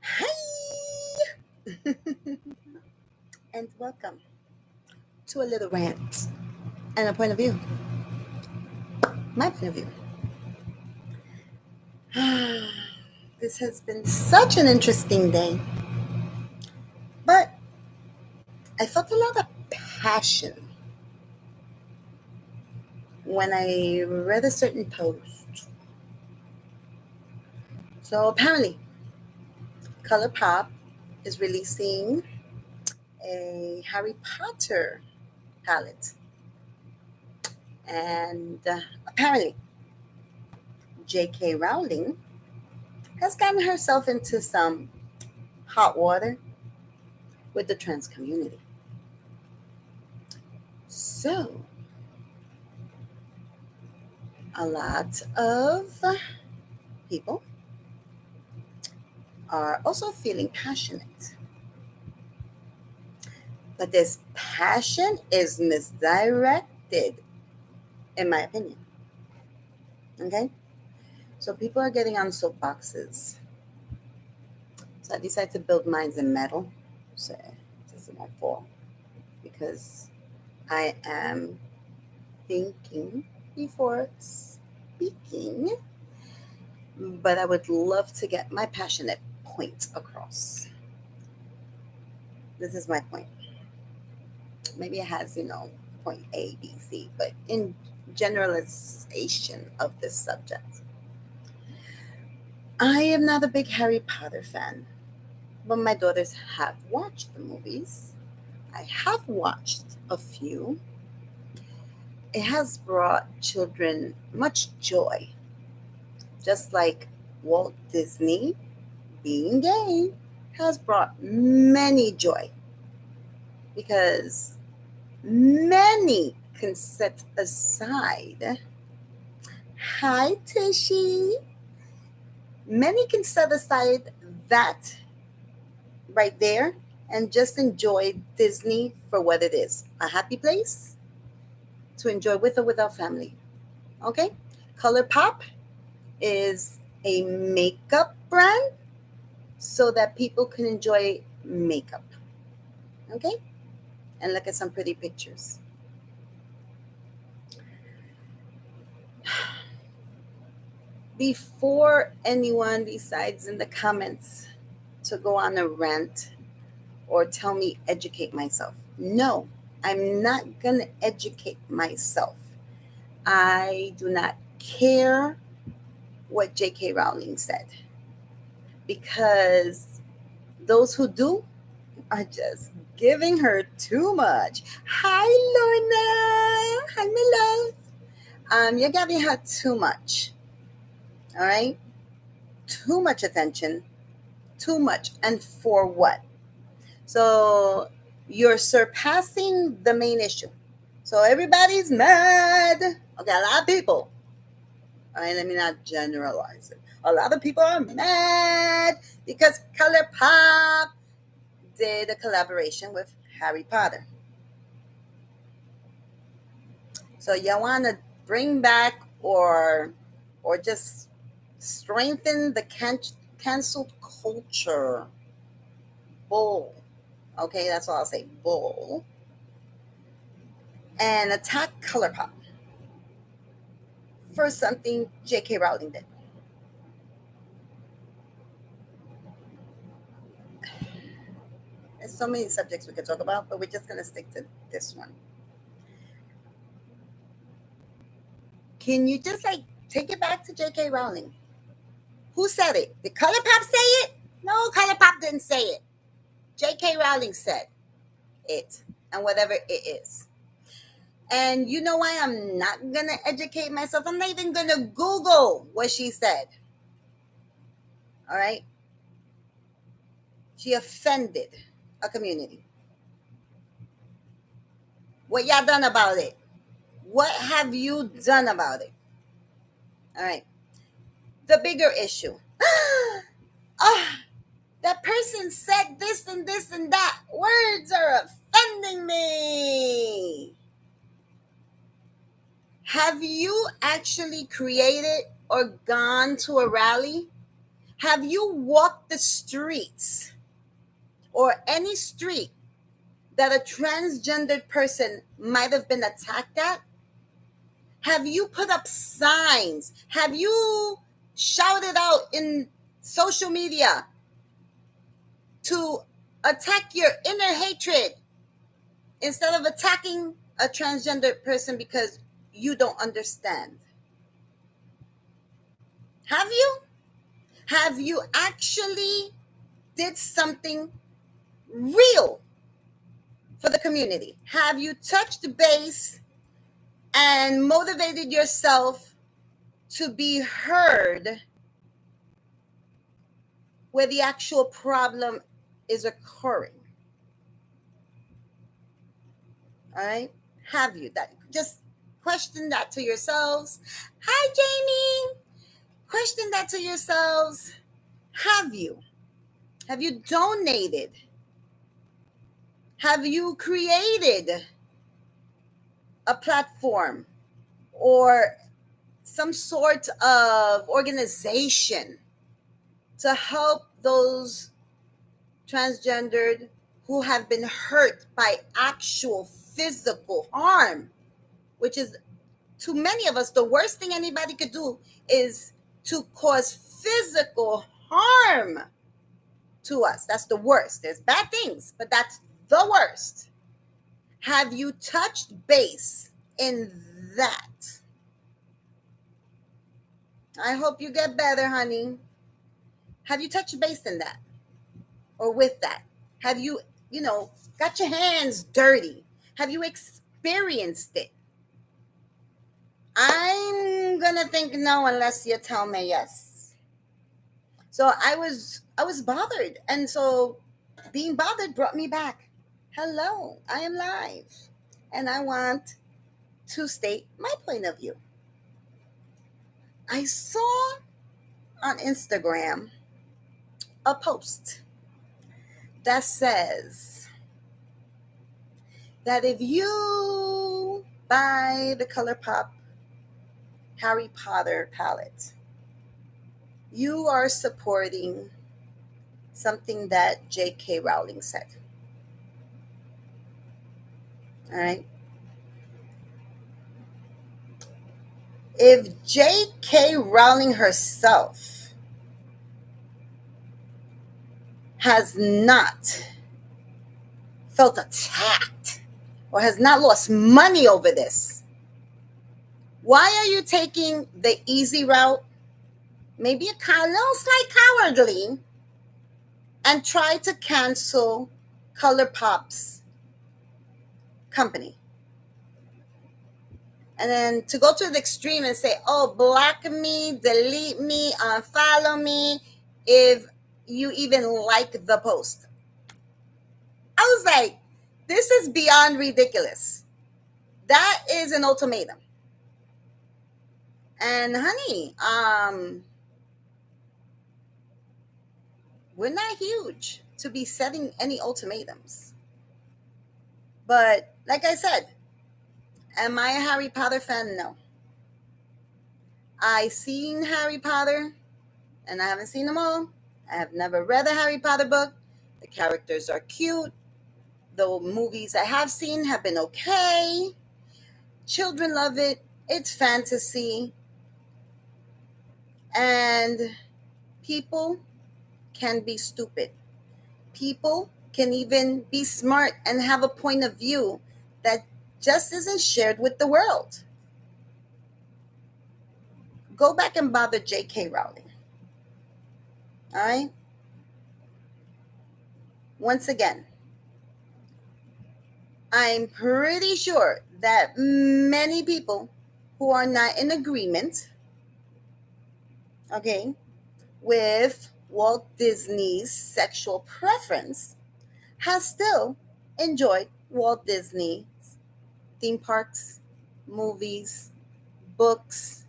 Hi, and welcome to a little rant and a point of view. My point of view. This has been such an interesting day, but I felt a lot of passion when I read a certain post. So apparently, ColourPop is releasing a Harry Potter palette, and apparently, J.K. Rowling has gotten herself into some hot water with the trans community. So, a lot of people are also feeling passionate, but this passion is misdirected, in my opinion. Okay? So, people are getting on soapboxes. So, I decided to build mines in metal. So, this is my fault because I am thinking before speaking, but I would love to get my passionate point across. This is my point. Maybe it has, point A, B, C, but in generalization of this subject, I am not a big Harry Potter fan, but my daughters have watched the movies. I have watched a few. It has brought children much joy, just like Walt Disney being gay has brought many joy because many can set aside. Hi, Tishy. Many can set aside that right there and just enjoy Disney for what it is, a happy place to enjoy with or without family. Okay? ColourPop is a makeup brand so that people can enjoy makeup. Okay? And look at some pretty pictures. Before anyone decides in the comments to go on a rant or tell me educate myself, no, I'm not going to educate myself. I do not care what J.K. Rowling said because those who do are just giving her too much. Hi, Lorna. Hi, my love. You're giving her too much. All right? Too much attention. Too much. And for what? So you're surpassing the main issue. So everybody's mad. Okay, a lot of people. All right, let me not generalize it. A lot of people are mad because ColourPop did a collaboration with Harry Potter. So you want to bring back or just strengthen the canceled culture. Bull. Okay, that's all I'll say. Bull. And attack ColourPop for something J.K. Rowling did. There's so many subjects we could talk about, but we're just going to stick to this one. Can you just take it back to J.K. Rowling? Who said it? Did ColourPop say it? No, ColourPop didn't say it. J.K. Rowling said it, and whatever it is. And you know why I'm not going to educate myself? I'm not even going to Google what she said. All right? She offended a community. What y'all done about it? What have you done about it? All right. The bigger issue. Oh, that person said this and this and that. Words are offending me. Have you actually created or gone to a rally Have you walked the streets or any street that a transgendered person might have been attacked at? Have you put up signs? Have you shouted out in social media to attack your inner hatred instead of attacking a transgender person because you don't understand? Have you? Have you actually did something real for the community? Have you touched base and motivated yourself to be heard where the actual problem is occurring? All right? Have you? That just question that to yourselves. Hi, Jamie. Question that to yourselves. Have you? Have you donated? Have you created a platform or some sort of organization to help those transgendered who have been hurt by actual physical harm, which is, to many of us, the worst thing anybody could do is to cause physical harm to us. That's the worst. There's bad things, but that's the worst. Have you touched base in that? I hope you get better, honey. Have you touched base in that or with that? Have you, got your hands dirty? Have you experienced it? I'm gonna think no unless you tell me yes. So I was bothered, and so being bothered brought me back. Hello, I am live, and I want to state my point of view. I saw on Instagram a post that says that if you buy the ColourPop Harry Potter palette, you are supporting something that J.K. Rowling said. All right? If J.K. Rowling herself has not felt attacked or has not lost money over this, why are you taking the easy route, maybe a little slight cowardly, and try to cancel ColourPop's company? And then to go to the extreme and say, oh, block me, delete me, unfollow me, if you even like the post. I was like, this is beyond ridiculous. That is an ultimatum. And honey, we're not huge to be setting any ultimatums. But like I said, am I a Harry Potter fan? No. I seen Harry Potter, and I haven't seen them all. I have never read a Harry Potter book. The characters are cute. The movies I have seen have been okay. Children love it. It's fantasy. And people can be stupid. People can even be smart and have a point of view that just isn't shared with the world. Go back and bother J.K. Rowling. All right? Once again, I'm pretty sure that many people who are not in agreement, okay, with Walt Disney's sexual preference has still enjoyed Walt Disney's theme parks, movies, books.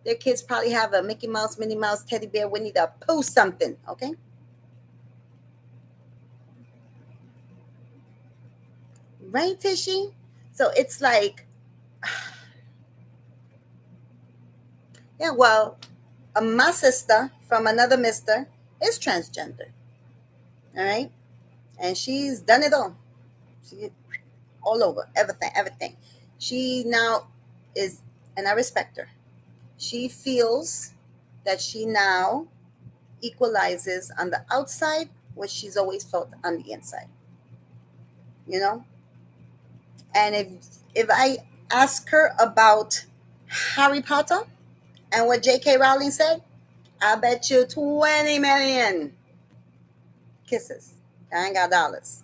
Their kids probably have a Mickey Mouse, Minnie Mouse, Teddy Bear, Winnie the Pooh, something, okay? Right, Tishy? So it's like, yeah, well, My sister from another mister is transgender. All right. And she's done it all. She all over, everything, everything. She now is, and I respect her. She feels that she now equalizes on the outside what she's always felt on the inside. You know, and if I ask her about Harry Potter and what J.K. Rowling said, I bet you 20 million kisses. I ain't got dollars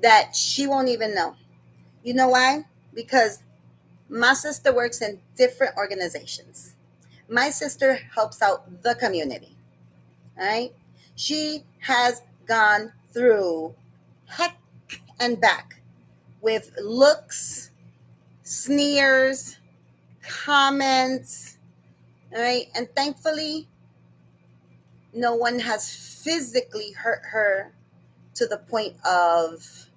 that she won't even know. You know why? Because my sister works in different organizations. My sister helps out the community. All right. She has gone through heck and back with looks, sneers, comments. All right. And thankfully, no one has physically hurt her to the point of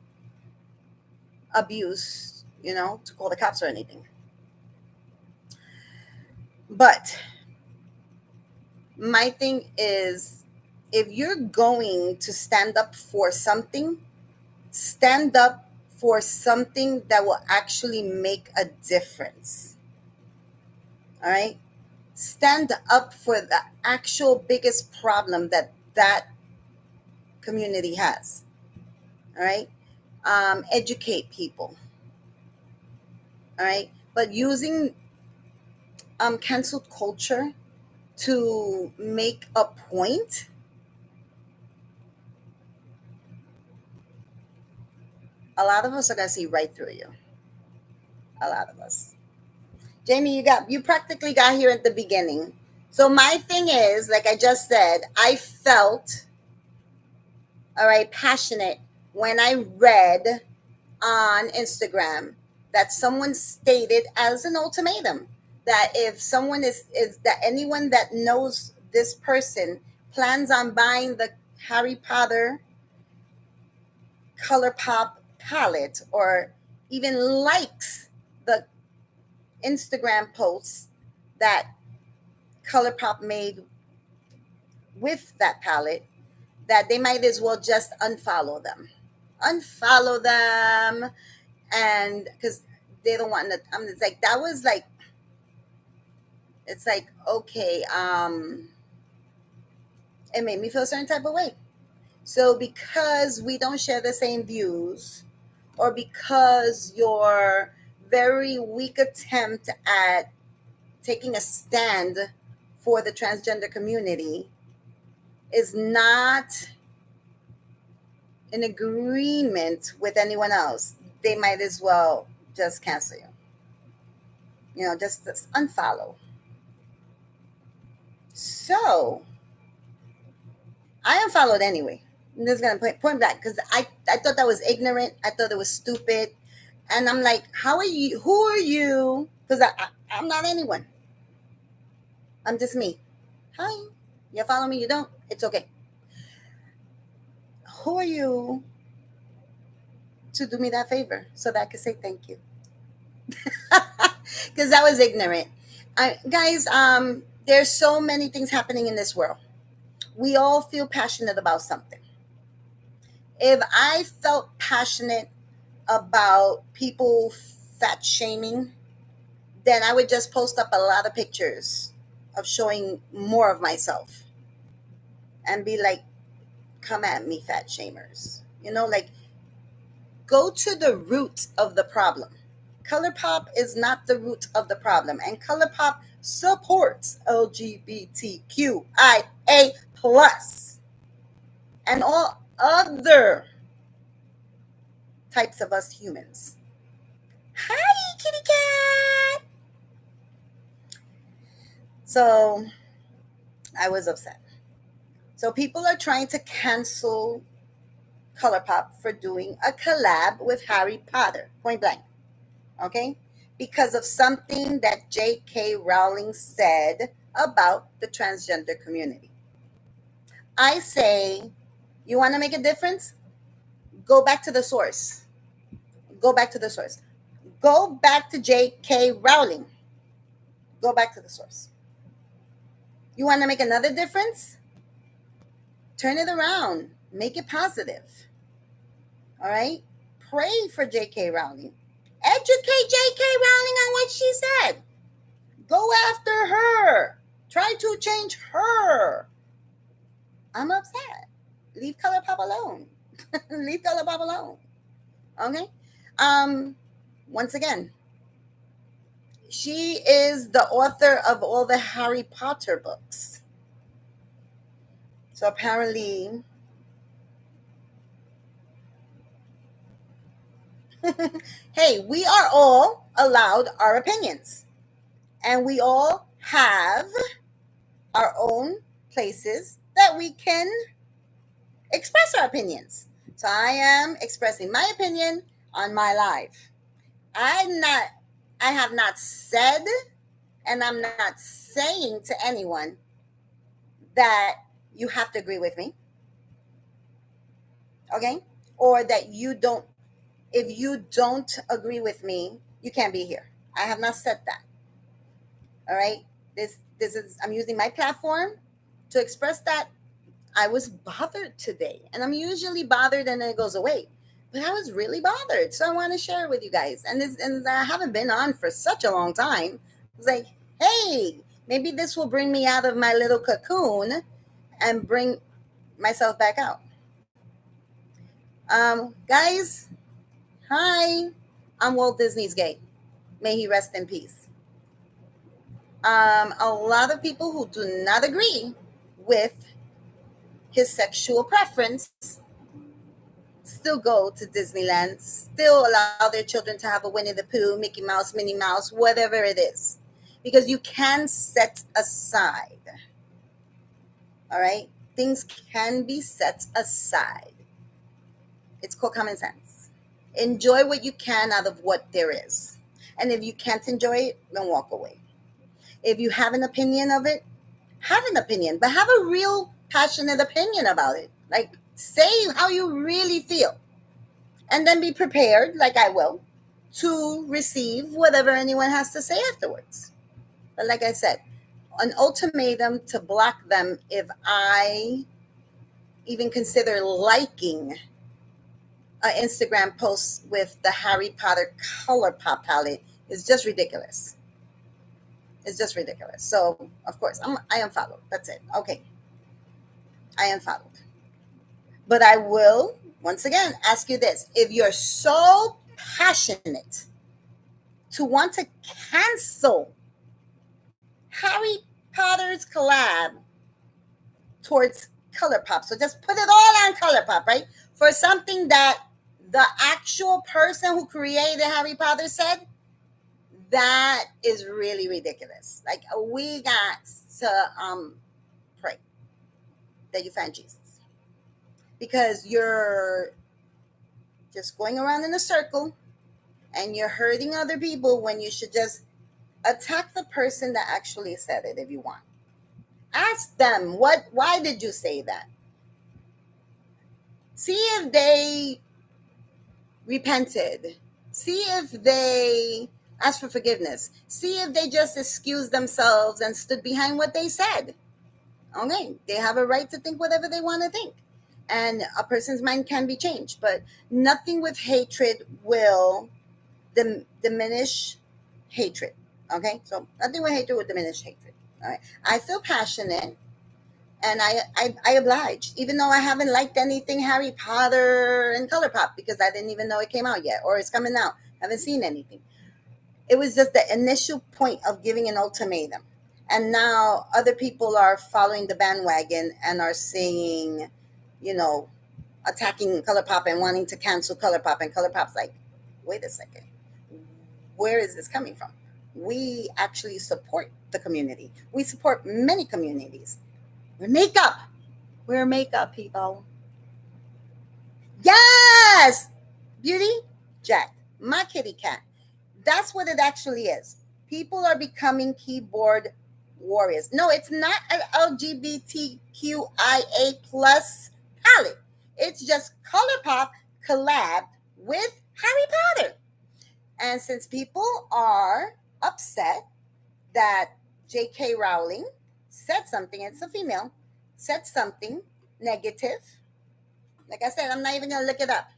abuse, to call the cops or anything. But my thing is, if you're going to stand up for something, stand up for something that will actually make a difference. All right? Stand up for the actual biggest problem that community has. All right? Educate people. All right? But using cancel culture to make a point, a lot of us are gonna see right through you. A lot of us. Jamie, you practically got here at the beginning. So my thing is, like I just said, I felt all right passionate when I read on Instagram that someone stated as an ultimatum that if someone is that anyone that knows this person plans on buying the Harry Potter color pop palette or even likes the Instagram posts that ColourPop made with that palette, that they might as well just unfollow them. Unfollow them, and because they don't want to. It's like that was like, it's like okay, it made me feel a certain type of way. So because we don't share the same views, or because your very weak attempt at taking a stand for the transgender community is not in agreement with anyone else, they might as well just cancel you. Just unfollow. So I unfollowed anyway. I'm just gonna point back because I thought that was ignorant. I thought it was stupid, and I'm like, how are you? Who are you? Because I'm not anyone. I'm just me. Hi, you follow me? You don't? It's okay. Who are you to do me that favor so that I can say thank you? Because that was ignorant. Guys, there's so many things happening in this world. We all feel passionate about something. If I felt passionate about people fat shaming, then I would just post up a lot of pictures of showing more of myself and be like, come at me, fat shamers. Like, go to the root of the problem. ColourPop is not the root of the problem, and ColourPop supports LGBTQIA plus and all other types of us humans. Hi, kitty cat. So I was upset. So people are trying to cancel ColourPop for doing a collab with Harry Potter, point blank. Okay? Because of something that J.K. Rowling said about the transgender community. I say, you want to make a difference? Go back to the source. Go back to the source. Go back to J.K. Rowling. Go back to the source. You want to make another difference? Turn it around. Make it positive. All right? Pray for J.K. Rowling. Educate J.K. Rowling on what she said. Go after her. Try to change her. I'm upset. Leave ColourPop alone. Leave ColourPop alone. Okay? Once again, she is the author of all the Harry Potter books. So apparently, hey, we are all allowed our opinions. And we all have our own places that we can express our opinions. So I am expressing my opinion on my life. I'm not, I have not said, and I'm not saying to anyone that you have to agree with me, okay? Or that you don't, if you don't agree with me, you can't be here. I have not said that. All right? This is, I'm using my platform to express that I was bothered today. And I'm usually bothered and then it goes away. But I was really bothered. So I want to share it with you guys. And I haven't been on for such a long time. I was like, hey, maybe this will bring me out of my little cocoon and bring myself back out. Guys, hi. I'm Walt Disney's gay. May he rest in peace. A lot of people who do not agree with his sexual preference still go to Disneyland, still allow their children to have a Winnie the Pooh, Mickey Mouse, Minnie Mouse, whatever it is. Because you can set aside. All right? Things can be set aside. It's called common sense. Enjoy what you can out of what there is. And if you can't enjoy it, then walk away. If you have an opinion of it, have an opinion, but have a real passionate opinion about it. Like, say how you really feel. And then be prepared, like I will, to receive whatever anyone has to say afterwards. But like I said, an ultimatum to block them if I even consider liking an Instagram post with the Harry Potter ColourPop palette is just ridiculous. It's just ridiculous. So, of course, I unfollowed. That's it. Okay. I unfollowed. But I will, once again, ask you this. If you're so passionate to want to cancel Harry Potter's collab towards ColourPop, so just put it all on ColourPop, right? For something that the actual person who created Harry Potter said, that is really ridiculous. Like, we got to pray that you find Jesus. Because you're just going around in a circle and you're hurting other people when you should just attack the person that actually said it if you want. Ask them, why did you say that? See if they repented. See if they asked for forgiveness. See if they just excused themselves and stood behind what they said. Okay, they have a right to think whatever they want to think. And a person's mind can be changed, but nothing with hatred will diminish hatred. Okay, so nothing with hatred will diminish hatred. All right, I feel passionate, and I oblige, even though I haven't liked anything Harry Potter and ColourPop because I didn't even know it came out yet or it's coming out. I haven't seen anything. It was just the initial point of giving an ultimatum, and now other people are following the bandwagon and are saying, attacking ColourPop and wanting to cancel ColourPop, and ColourPop's like, wait a second, where is this coming from? We actually support the community. We support many communities. We're makeup people. Yes! Beauty, Jack, my kitty cat. That's what it actually is. People are becoming keyboard warriors. No, it's not an LGBTQIA plus palette. It's just ColourPop collab with Harry Potter. And since people are upset that J.K. Rowling said something, it's a female, said something negative. Like I said, I'm not even going to look it up.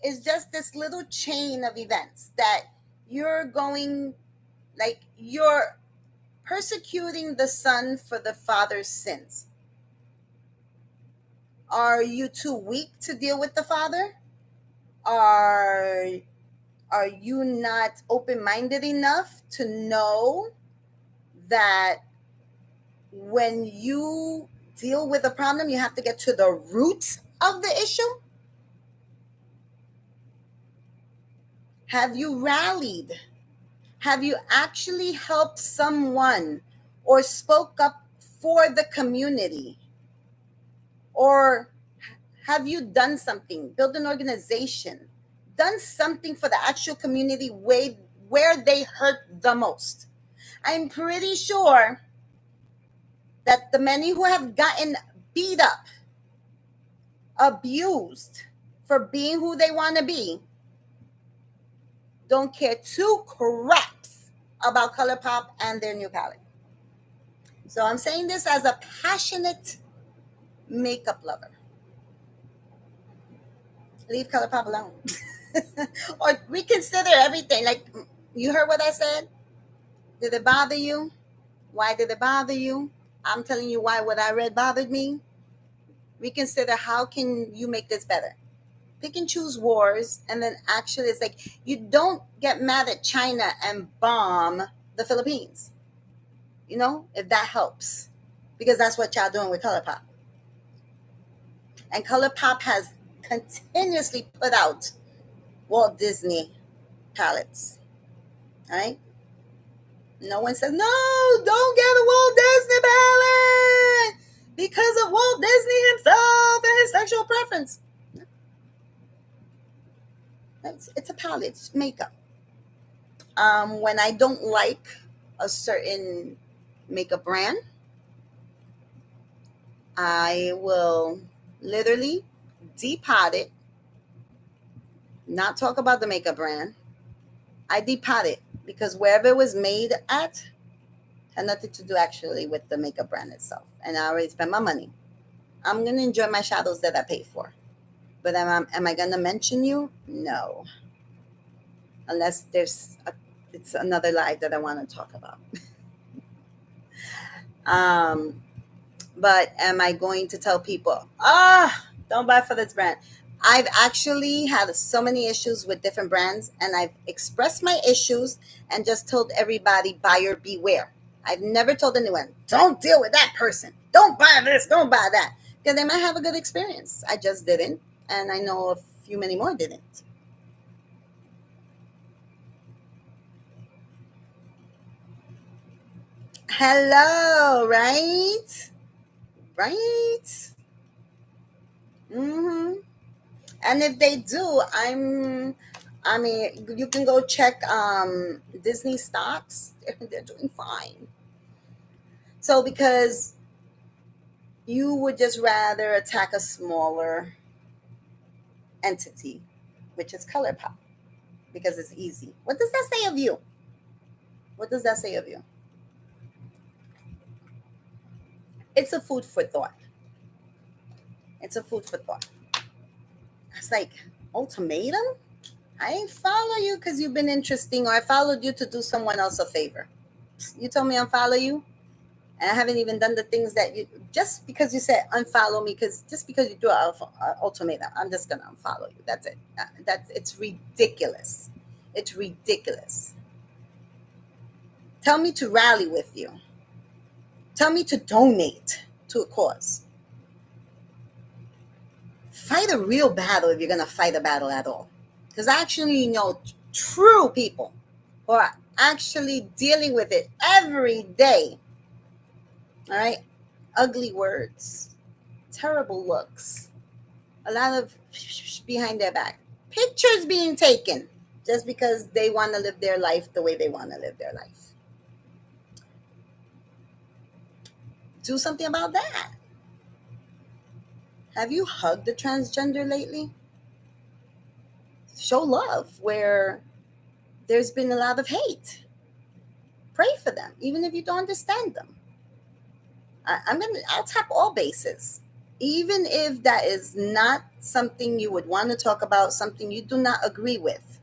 It's just this little chain of events that you're going, like, you're persecuting the son for the father's sins. Are you too weak to deal with the father? Are are you not open-minded enough to know that when you deal with a problem, you have to get to the root of the issue? Have you rallied? Have you actually helped someone or spoke up for the community? Or have you done something, built an organization, done something for the actual community where they hurt the most? I'm pretty sure that the many who have gotten beat up, abused for being who they want to be, don't care two craps about ColourPop and their new palette. So I'm saying this as a passionate makeup lover. Leave ColourPop alone. Or reconsider everything. Like, you heard what I said? Did it bother you? Why did it bother you? I'm telling you why what I read bothered me. Reconsider, how can you make this better? Pick and choose wars, and then actually it's like, you don't get mad at China and bomb the Philippines. You know, if that helps. Because that's what y'all doing with ColourPop. And ColourPop has continuously put out Walt Disney palettes. All right? No one says, no, don't get a Walt Disney palette because of Walt Disney himself and his sexual preference. It's a palette, it's makeup. When I don't like a certain makeup brand, I will literally depot it, not talk about the makeup brand. I depot it because wherever it was made at had nothing to do actually with the makeup brand itself. And I already spent my money. I'm going to enjoy my shadows that I paid for. But am I going to mention you? No. Unless it's another live that I want to talk about. But am I going to tell people, don't buy for this brand? I've actually had so many issues with different brands, and I've expressed my issues and just told everybody, buyer beware. I've never told anyone, don't deal with that person. Don't buy this, don't buy that. Because they might have a good experience. I just didn't. And I know a few many more didn't. Hello, right? Right? Mm-hmm. And if they do, I mean, you can go check Disney stocks. They're doing fine. So because you would just rather attack a smaller entity, which is ColourPop, because it's easy. What does that say of you? What does that say of you? It's a food for thought. It's a food for thought. It's like, ultimatum? I ain't follow you because you've been interesting, or I followed you to do someone else a favor. You told me unfollow you, and I haven't even done the things that you, just because you said unfollow me, because just because you do an ultimatum, I'm just gonna unfollow you. That's it. It's ridiculous. It's ridiculous. Tell me to rally with you. Tell me to donate to a cause. Fight a real battle if you're gonna fight a battle at all. Because I actually know true people who are actually dealing with it every day. All right? Ugly words, terrible looks, a lot of behind their back. Pictures being taken just because they want to live their life the way they want to live their life. Do something about that. Have you hugged a transgender lately? Show love where there's been a lot of hate. pray for them, even if you don't understand them. I'll tap all bases, even if that is not something you would want to talk about, something you do not agree with.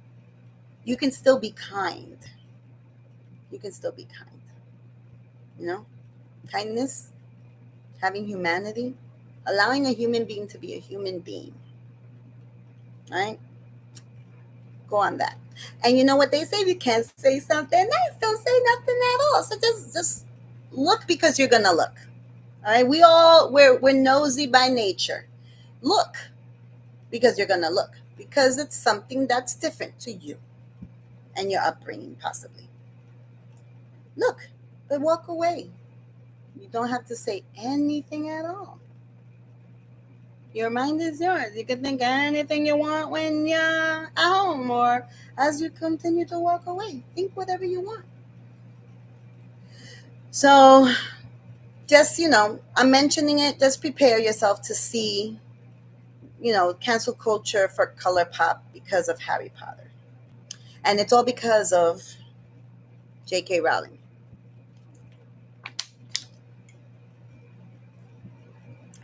You can still be kind. You can still be kind. You know, kindness, having humanity, allowing a human being to be a human being. Right? Go on that. And you know what they say? If you can't say something nice, don't say nothing at all. So just look because you're gonna look. All right. We're nosy by nature. Look because you're gonna look. Because it's something that's different to you and your upbringing, possibly. Look, but walk away. You don't have to say anything at all. Your mind is yours. You can think anything you want when you're at home or as you continue to walk away. Think whatever you want. So, just, I'm mentioning it. Just prepare yourself to see, cancel culture for color pop because of Harry Potter. And it's all because of J.K. Rowling.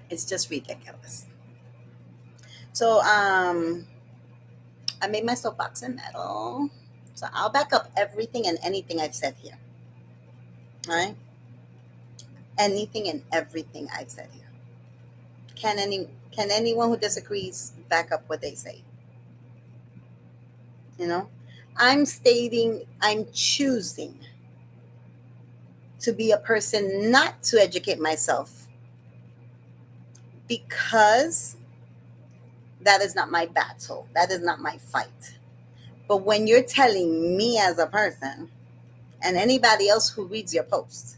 It's just ridiculous. So, I made my soapbox in metal. So I'll back up everything and anything I've said here. All right? Anything and everything I've said here. Can anyone who disagrees back up what they say? I'm choosing to be a person not to educate myself because that is not my battle. That is not my fight. But when you're telling me as a person and anybody else who reads your post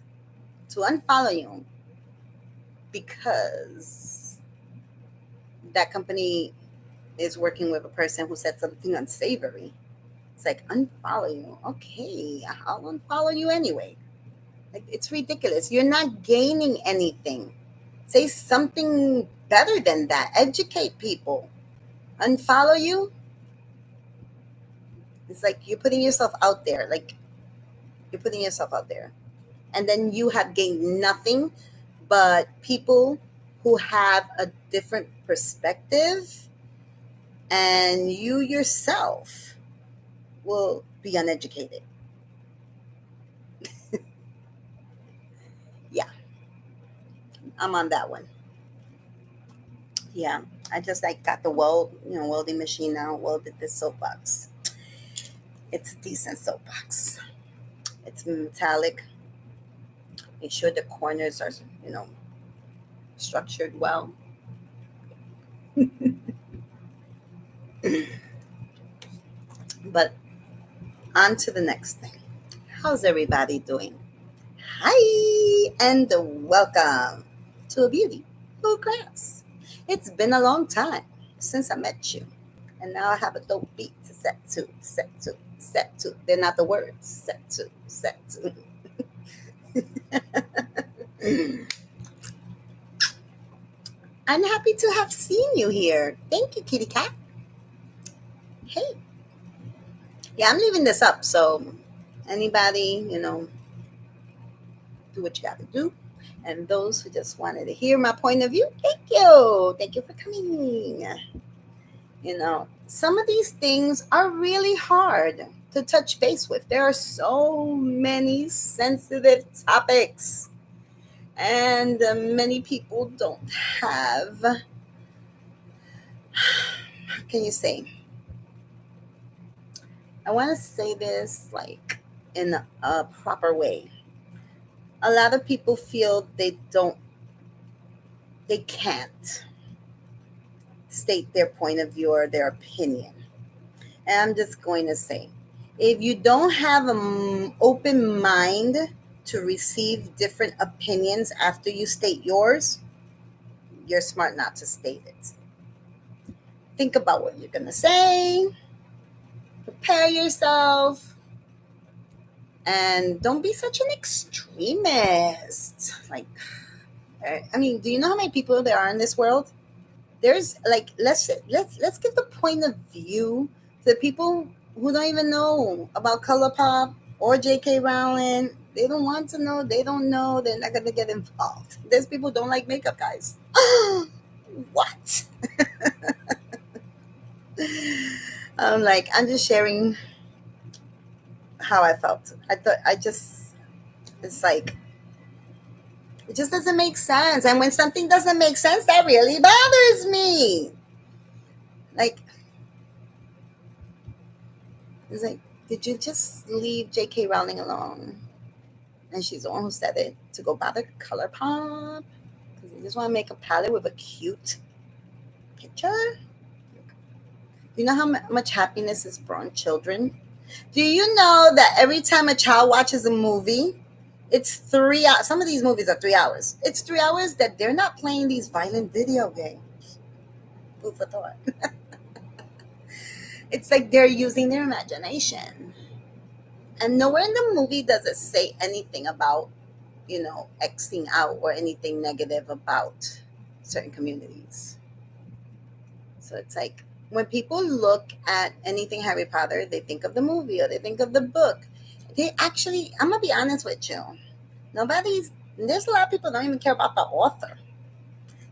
to unfollow you because that company is working with a person who said something unsavory, it's like, unfollow you. Okay, I'll unfollow you anyway. Like, it's ridiculous. You're not gaining anything. Say something better than that. Educate people. Unfollow you. It's like you're putting yourself out there. And then you have gained nothing but people who have a different perspective, and you yourself will be uneducated. Yeah, I'm on that one. Yeah, I just got the welding machine now. Welded this soapbox. It's a decent soapbox. It's metallic. Make sure the corners are, structured well. But on to the next thing. How's everybody doing? Hi, and welcome to a beauty full class. It's been a long time since I met you, and now I have a dope beat to set to, set to, set to. They're not the words. Set to, set to. I'm happy to have seen you here. Thank you, kitty cat. Hey. Yeah, I'm leaving this up, so anybody, do what you got to do. And those who just wanted to hear my point of view, thank you. Thank you for coming. Some of these things are really hard to touch base with. There are so many sensitive topics, and many people don't have, how can you say? I want to say this in a proper way. A lot of people feel they can't state their point of view or their opinion. And I'm just going to say, if you don't have an open mind to receive different opinions after you state yours, you're smart not to state it. Think about what you're going to say. Prepare yourself. And don't be such an extremist. Do you know how many people there are in this world? There's let's give the point of view to the people who don't even know about color pop or J.K. Rowling. They don't want to know. They don't know. They're not gonna get involved. There's people who don't like makeup, guys. What? I'm just sharing how I felt. I thought it's like it just doesn't make sense. And when something doesn't make sense, that really bothers me. Like it's like, did you just leave J.K. Rowling alone? And she's the one who said it to go bother Color Pop because you just want to make a palette with a cute picture. You know how much happiness is brought on children? Do you know that every time a child watches a movie, it's 3 hours? Some of these movies are 3 hours. It's 3 hours that they're not playing these violent video games. Food for thought. It's like they're using their imagination. And nowhere in the movie does it say anything about, Xing out or anything negative about certain communities. So it's like when people look at anything Harry Potter, they think of the movie or they think of the book. They actually, I'm gonna be honest with you. There's a lot of people don't even care about the author.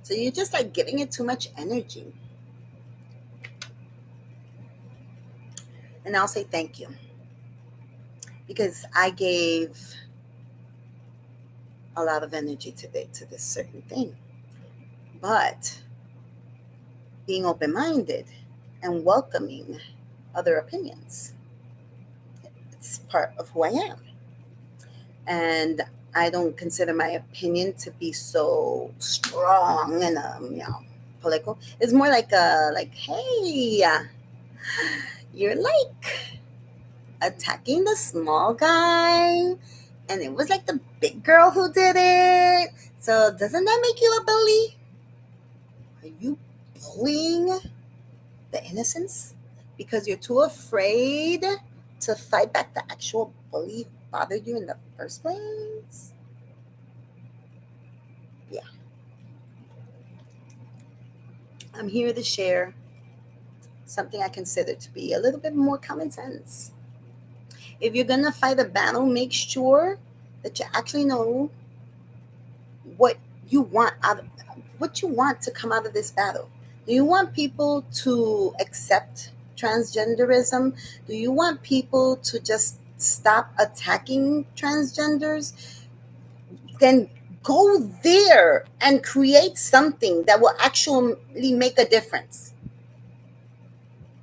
So you're just like giving it too much energy. And I'll say thank you because I gave a lot of energy today to this certain thing. But being open minded and welcoming other opinions, it's part of who I am. And I don't consider my opinion to be so strong and political. It's more like hey, you're like attacking the small guy, and it was like the big girl who did it. So doesn't that make you a bully? Are you bullying the innocents because you're too afraid to fight back the actual bully who bothered you in the first place? Yeah. I'm here to share something I consider to be a little bit more common sense. If you're gonna fight a battle, make sure that you actually know what you want out of what you want to come out of this battle. Do you want people to accept transgenderism? Do you want people to just stop attacking transgenders? Then go there and create something that will actually make a difference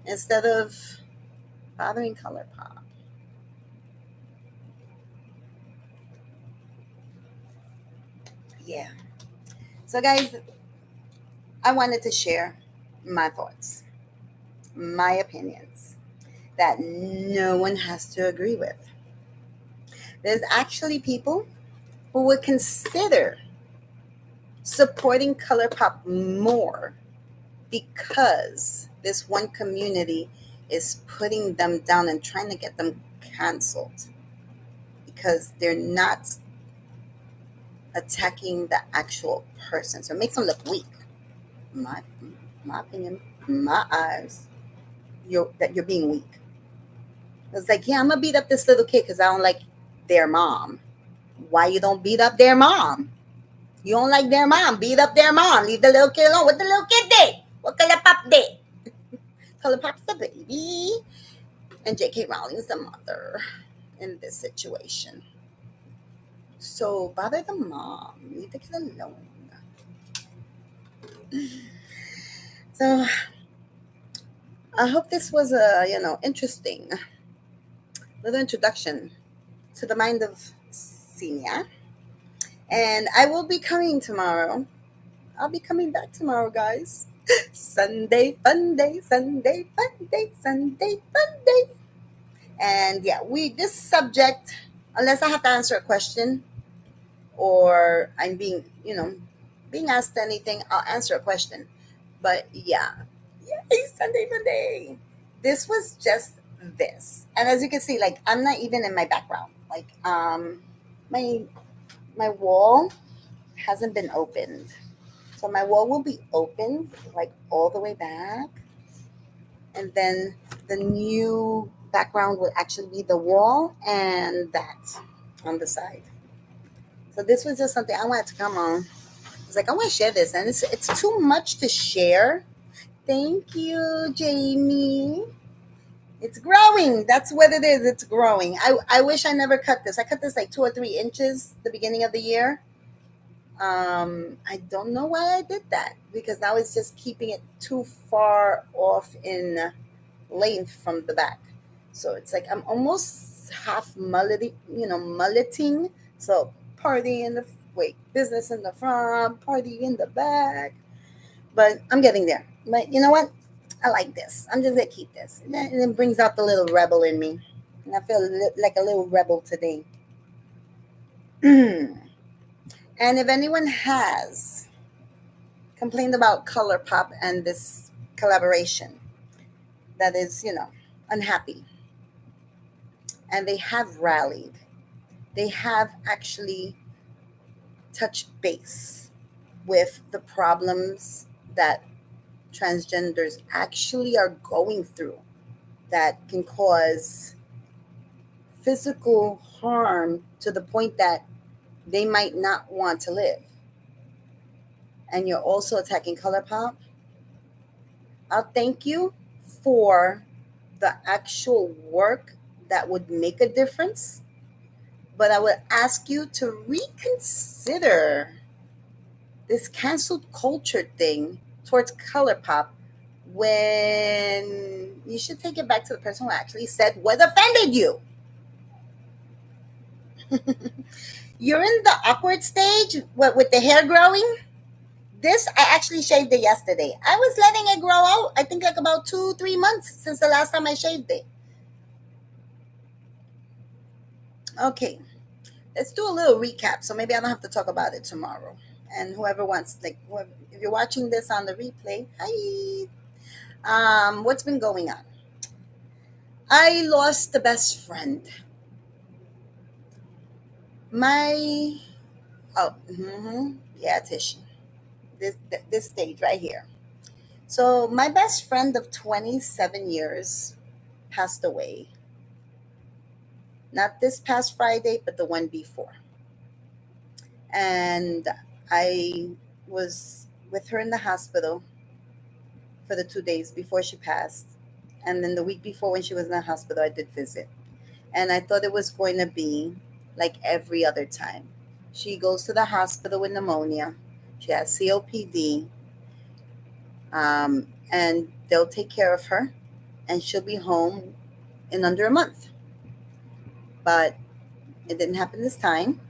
instead of bothering Color Pop. Yeah. So, guys, I wanted to share my thoughts, my opinions that no one has to agree with. There's actually people who would consider supporting Color Pop more because this one community is putting them down and trying to get them canceled because they're not attacking the actual person. So it makes them look weak. My my opinion, my eyes, you're being weak. It's like, yeah, I'm gonna beat up this little kid because I don't like their mom. Why you don't beat up their mom? You don't like their mom. Beat up their mom. Leave the little kid alone. What the little kid did? What Color Pop did? Color Pop's the baby. And J.K. Rowling's the mother in this situation. So bother the mom. Leave the kid alone. So I hope this was a interesting little introduction to the mind of Xinia. And I will be coming tomorrow. I'll be coming back tomorrow, guys. Sunday fun day, Sunday fun day, Sunday fun day. And yeah, this subject, unless I have to answer a question or I'm being asked anything, I'll answer a question. But yeah, yay, Sunday fun day. This was just this. And as you can see, like I'm not even in my background. Like my wall hasn't been opened. So my wall will be open like all the way back. And then the new background will actually be the wall and that. on the side. So this was just something I wanted to come on. It's like I want to share this, and it's too much to share. Thank you, Jamie. It's growing. That's what it is. It's growing. I wish I never cut this. I cut this like 2 or 3 inches the beginning of the year. I don't know why I did that because now it's just keeping it too far off in length from the back. So it's like I'm almost half mulleting, mulleting. So party in the wait, business in the front, party in the back. But I'm getting there. But you know what? I like this. I'm just gonna keep this. And it brings out the little rebel in me, and I feel like a little rebel today. And if anyone has complained about ColourPop and this collaboration that is, unhappy, and they have rallied, they have actually touched base with the problems that transgenders actually are going through that can cause physical harm to the point that they might not want to live. And you're also attacking ColourPop. I'll thank you for the actual work that would make a difference, but I would ask you to reconsider this canceled culture thing towards ColourPop when you should take it back to the person who actually said what offended you. You're in the awkward stage with the hair growing. This, I actually shaved it yesterday. I was letting it grow out, I think like about 2, 3 months since the last time I shaved it. Okay, let's do a little recap. So maybe I don't have to talk about it tomorrow. And whoever wants, if you're watching this on the replay, hi. What's been going on? I lost the best friend. My, oh, yeah, Tish. This stage right here. So my best friend of 27 years passed away. Not this past Friday, but the one before. And I was with her in the hospital for the 2 days before she passed. And then the week before, when she was in the hospital, I did visit. And I thought it was going to be like every other time. She goes to the hospital with pneumonia. She has COPD. And they'll take care of her. And she'll be home in under a month. But it didn't happen this time.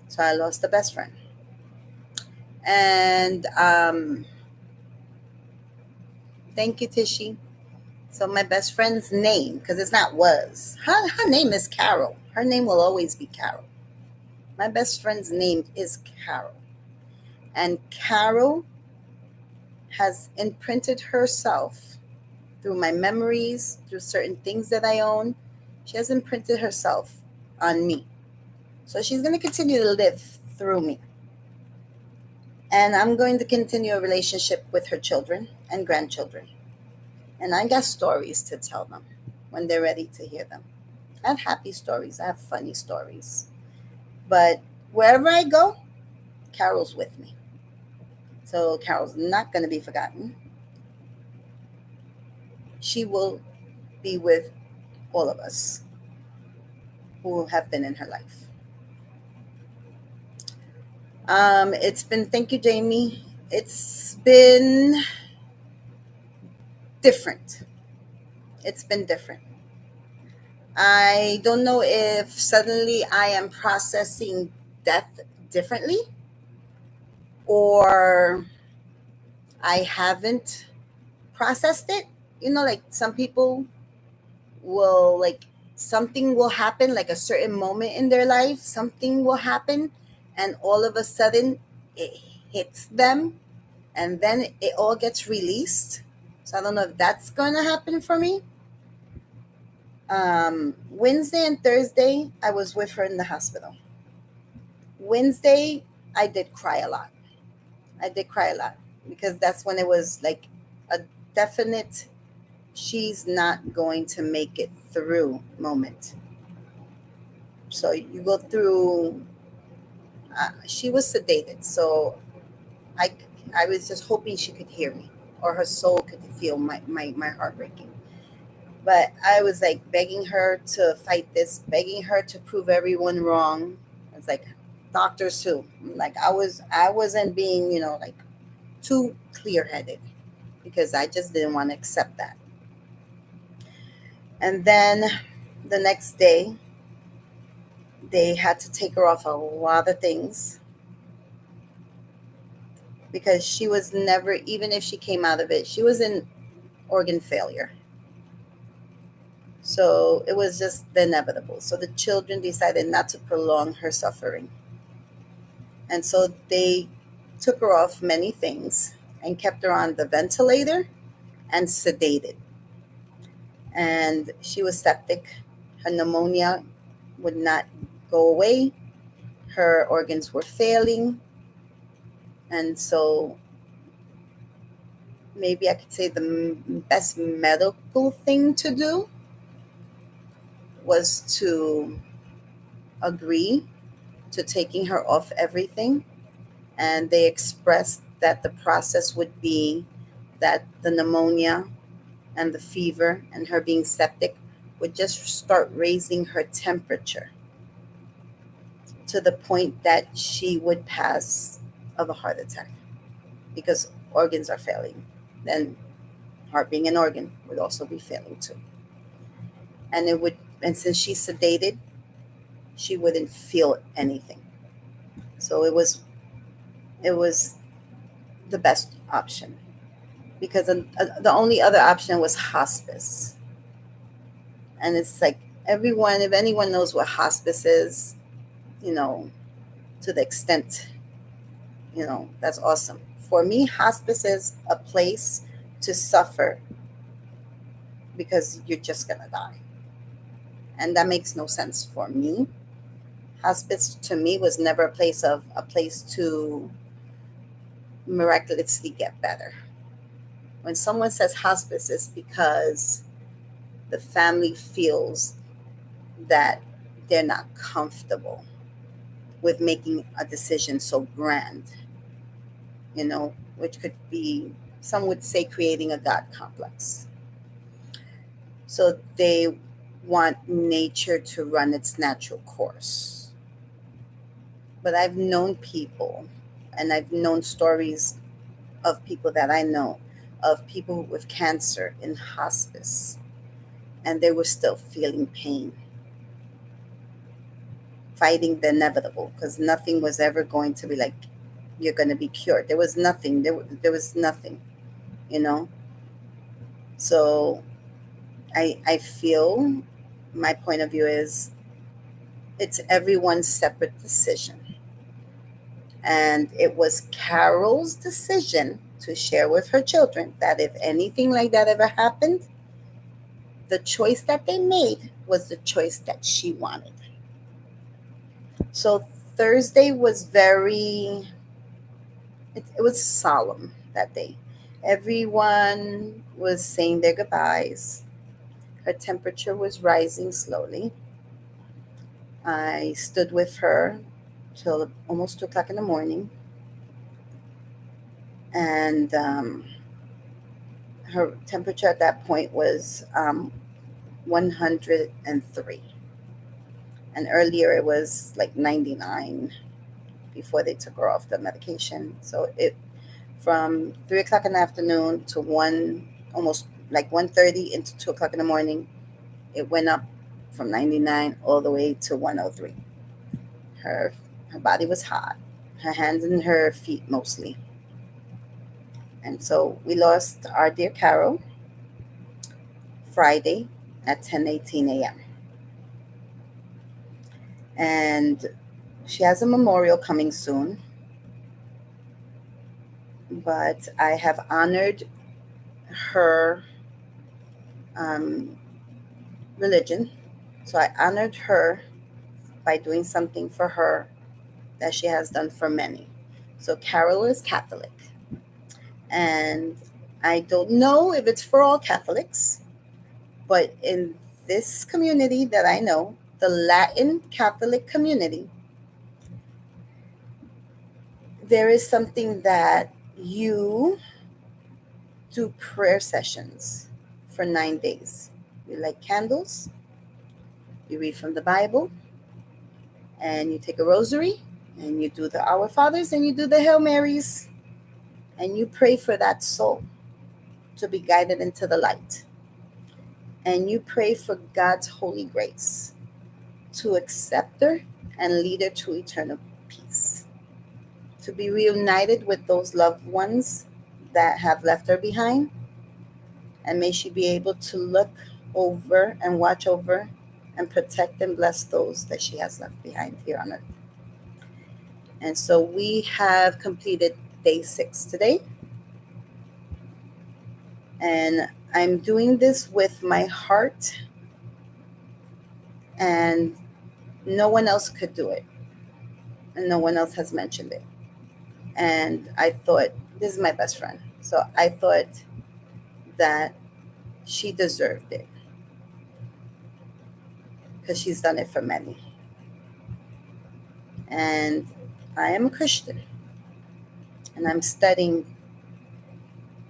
So I lost a best friend. And thank you, Tishy. So my best friend's name, because it's not was, her name is Carol. Her name will always be Carol. My best friend's name is Carol. And Carol has imprinted herself through my memories, through certain things that I own. She has imprinted herself on me. So she's going to continue to live through me. And I'm going to continue a relationship with her children and grandchildren. And I got stories to tell them when they're ready to hear them. I have happy stories. I have funny stories. But wherever I go, Carol's with me. So Carol's not going to be forgotten. She will be with all of us who have been in her life. Thank you, Jamie. It's been different. It's been different. I don't know if suddenly I am processing death differently or I haven't processed it. Like some people will, like, something will happen, like a certain moment in their life, something will happen, and all of a sudden it hits them, and then it all gets released. So I don't know if that's going to happen for me. Wednesday and Thursday, I was with her in the hospital. Wednesday, I did cry a lot. I did cry a lot because that's when it was like a definite she's not going to make it through moment. So you go through. She was sedated, so I I was just hoping she could hear me, or her soul could feel my heart breaking. But I was like begging her to fight this, begging her to prove everyone wrong. It's like doctors too. Like I wasn't being, like too clear headed because I just didn't want to accept that. And then the next day, they had to take her off a lot of things because she was never, even if she came out of it, she was in organ failure. So it was just the inevitable. So the children decided not to prolong her suffering. And so they took her off many things and kept her on the ventilator and sedated. And she was septic. Her pneumonia would not go away. Her organs were failing. And so maybe I could say the best medical thing to do was to agree to taking her off everything. And they expressed that the process would be that the pneumonia and the fever and her being septic would just start raising her temperature to the point that she would pass of a heart attack because organs are failing. Then heart being an organ would also be failing too. And it would, and since she's sedated, she wouldn't feel anything. So it was the best option because the only other option was hospice. And it's like everyone, if anyone knows what hospice is, you know, to the extent, that's awesome. For me, hospice is a place to suffer because you're just going to die. And that makes no sense for me. Hospice to me was never a place to miraculously get better. When someone says hospice, it's because the family feels that they're not comfortable with making a decision so grand, which could be, some would say, creating a God complex. So they want nature to run its natural course. But I've known people, and I've known stories of people that I know, of people with cancer in hospice, and they were still feeling pain, fighting the inevitable, because nothing was ever going to be like, you're going to be cured. There was nothing. There was nothing, you know? So I feel my point of view is it's everyone's separate decision. And it was Carol's decision to share with her children that if anything like that ever happened, the choice that they made was the choice that she wanted. So Thursday was it was solemn that day. Everyone was saying their goodbyes. Her temperature was rising slowly. I stood with her till almost 2 o'clock in the morning, and her temperature at that point was 103. And earlier it was like 99 before they took her off the medication. So it from 3 o'clock in the afternoon to one, almost like 1:30 into 2 o'clock in the morning, it went up from 99 all the way to 103. Her body was hot, her hands and her feet mostly. And so we lost our dear Carol Friday at 10:18 a.m. And she has a memorial coming soon, but I have honored her um, religion. So I honored her by doing something for her that she has done for many. So Carol is Catholic. And I don't know if it's for all Catholics, but in this community that I know, the Latin Catholic community, there is something that you do prayer sessions for 9 days. You light candles, you read from the Bible, and you take a rosary, and you do the Our Fathers, and you do the Hail Marys, and you pray for that soul to be guided into the light. And you pray for God's holy grace to accept her and lead her to eternal peace, to be reunited with those loved ones that have left her behind. And may she be able to look over and watch over and protect and bless those that she has left behind here on earth. And so we have completed day 6 today. And I'm doing this with my heart, and no one else could do it. And no one else has mentioned it. And I thought, this is my best friend. So I thought that she deserved it because she's done it for many. And I am a Christian, and I'm studying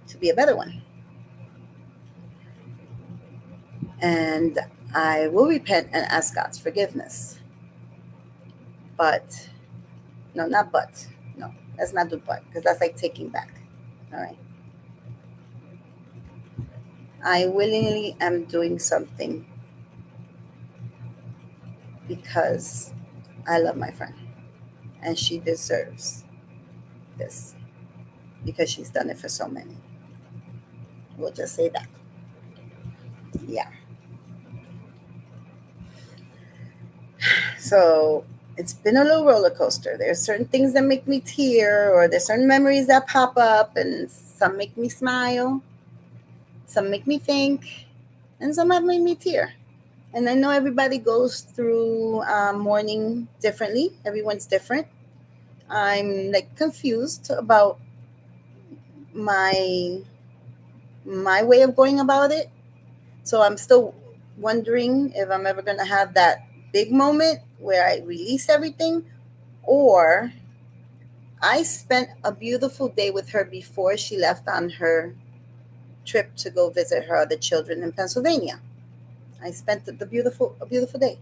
to be a better one. And I will repent and ask God's forgiveness. But, no, not but. No, let's not do but, because that's like taking back. All right. I willingly am doing something because I love my friend, and she deserves this because she's done it for so many. We'll just say that. Yeah. So it's been a little roller coaster. There's certain things that make me tear, or there's certain memories that pop up, and some make me smile, some make me think, and some have made me tear. And I know everybody goes through mourning differently. Everyone's different. I'm like confused about my way of going about it. So I'm still wondering if I'm ever going to have that big moment where I release everything, or I spent a beautiful day with her before she left on her trip to go visit her other children in Pennsylvania. I spent a beautiful day.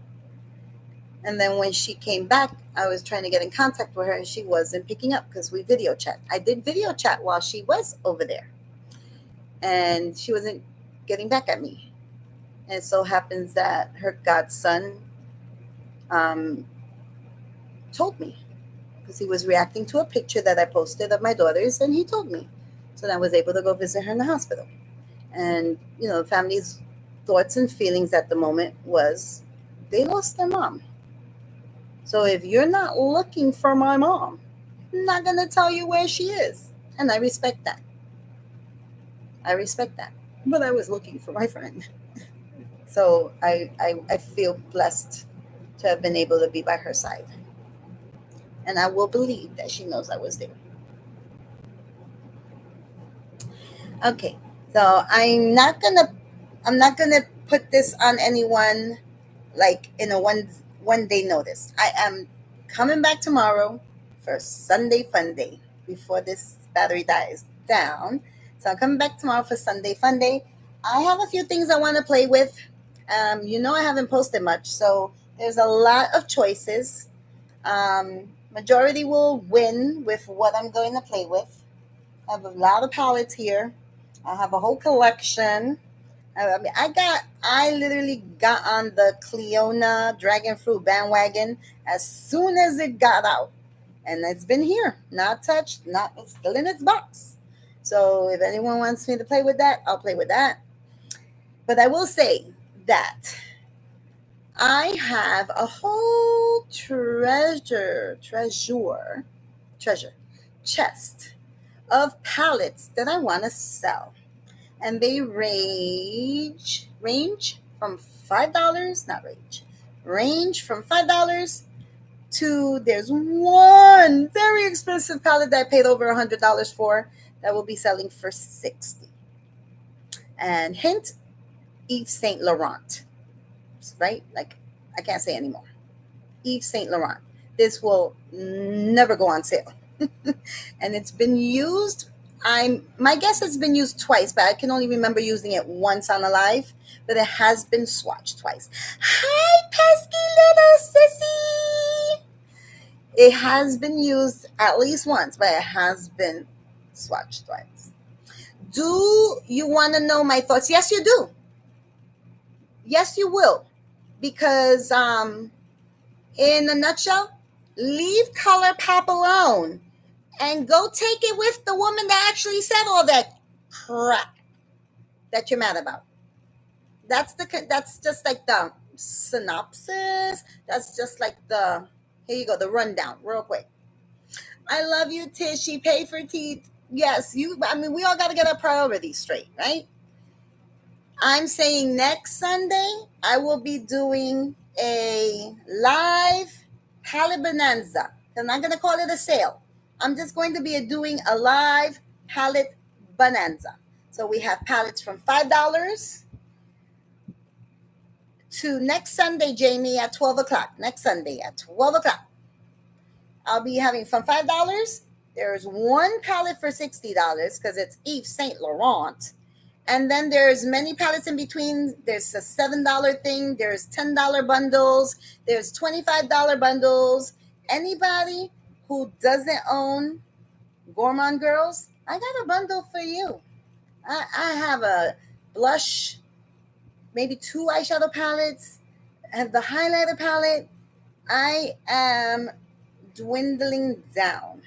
And then when she came back, I was trying to get in contact with her, and she wasn't picking up because we video chat. I did video chat while she was over there, and she wasn't getting back at me. And it so happens that her godson told me, because he was reacting to a picture that I posted of my daughters, and he told me. So I was able to go visit her in the hospital. And, the family's thoughts and feelings at the moment was they lost their mom. So if you're not looking for my mom, I'm not going to tell you where she is. And I respect that. But I was looking for my friend. So I feel blessed to have been able to be by her side. And I will believe that she knows I was there. Okay, so I'm not gonna put this on anyone like in a one day notice. I am coming back tomorrow for Sunday Fun Day before this battery dies down. So I'm coming back tomorrow for Sunday Fun Day. I have a few things I want to play with. I haven't posted much, so there's a lot of choices. Majority will win with what I'm going to play with. I have a lot of palettes here. I have a whole collection. I literally got on the Cleona Dragon Fruit bandwagon as soon as it got out. And it's been here, not touched, it's still in its box. So if anyone wants me to play with that, I'll play with that. But I will say that I have a whole treasure chest of palettes that I want to sell. And they range from $5, range from $5 to, there's one very expensive palette that I paid over $100 for that will be selling for $60. And hint, Yves Saint Laurent, right? Like, I can't say anymore. Yves Saint Laurent. This will never go on sale. And it's been used. My guess has been used twice, but I can only remember using it once on a live. But it has been swatched twice. Hi, pesky little sissy. It has been used at least once, but it has been swatched twice. Do you want to know my thoughts? Yes, you do. Yes, you will. Because in a nutshell, leave color pop alone and go take it with the woman that actually said all that crap that you're mad about. That's just like the synopsis. That's just like the here you go, the rundown, real quick. I love you, Tishy. Pay for teeth. Yes, you. I mean, we all got to get our priorities straight, right? I'm saying next Sunday I will be doing a live palette bonanza. I'm not going to call it a sale. I'm just going to be doing a live palette bonanza. So we have palettes from $5 to next Sunday, Jamie, at 12 o'clock. Next Sunday at 12 o'clock. I'll be having from $5. There's one palette for $60 because it's Yves Saint Laurent. And then there's many palettes in between. There's a $7 thing. There's $10 bundles. There's $25 bundles. Anybody who doesn't own Gourmand Girls, I got a bundle for you. I have a blush, maybe 2 eyeshadow palettes, I have the highlighter palette. I am dwindling down.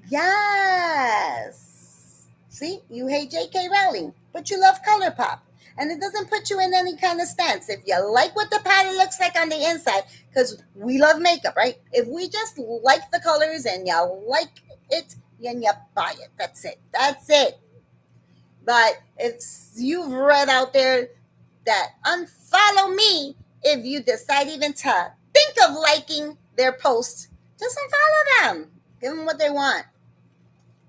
Yes. See, you hate J.K. Rowling, but you love ColourPop. And it doesn't put you in any kind of stance. If you like what the palette looks like on the inside, because we love makeup, right? If we just like the colors and you like it, then you buy it. That's it. That's it. But it's you've read out there that unfollow me if you decide even to think of liking their post. Just unfollow them. Give them what they want.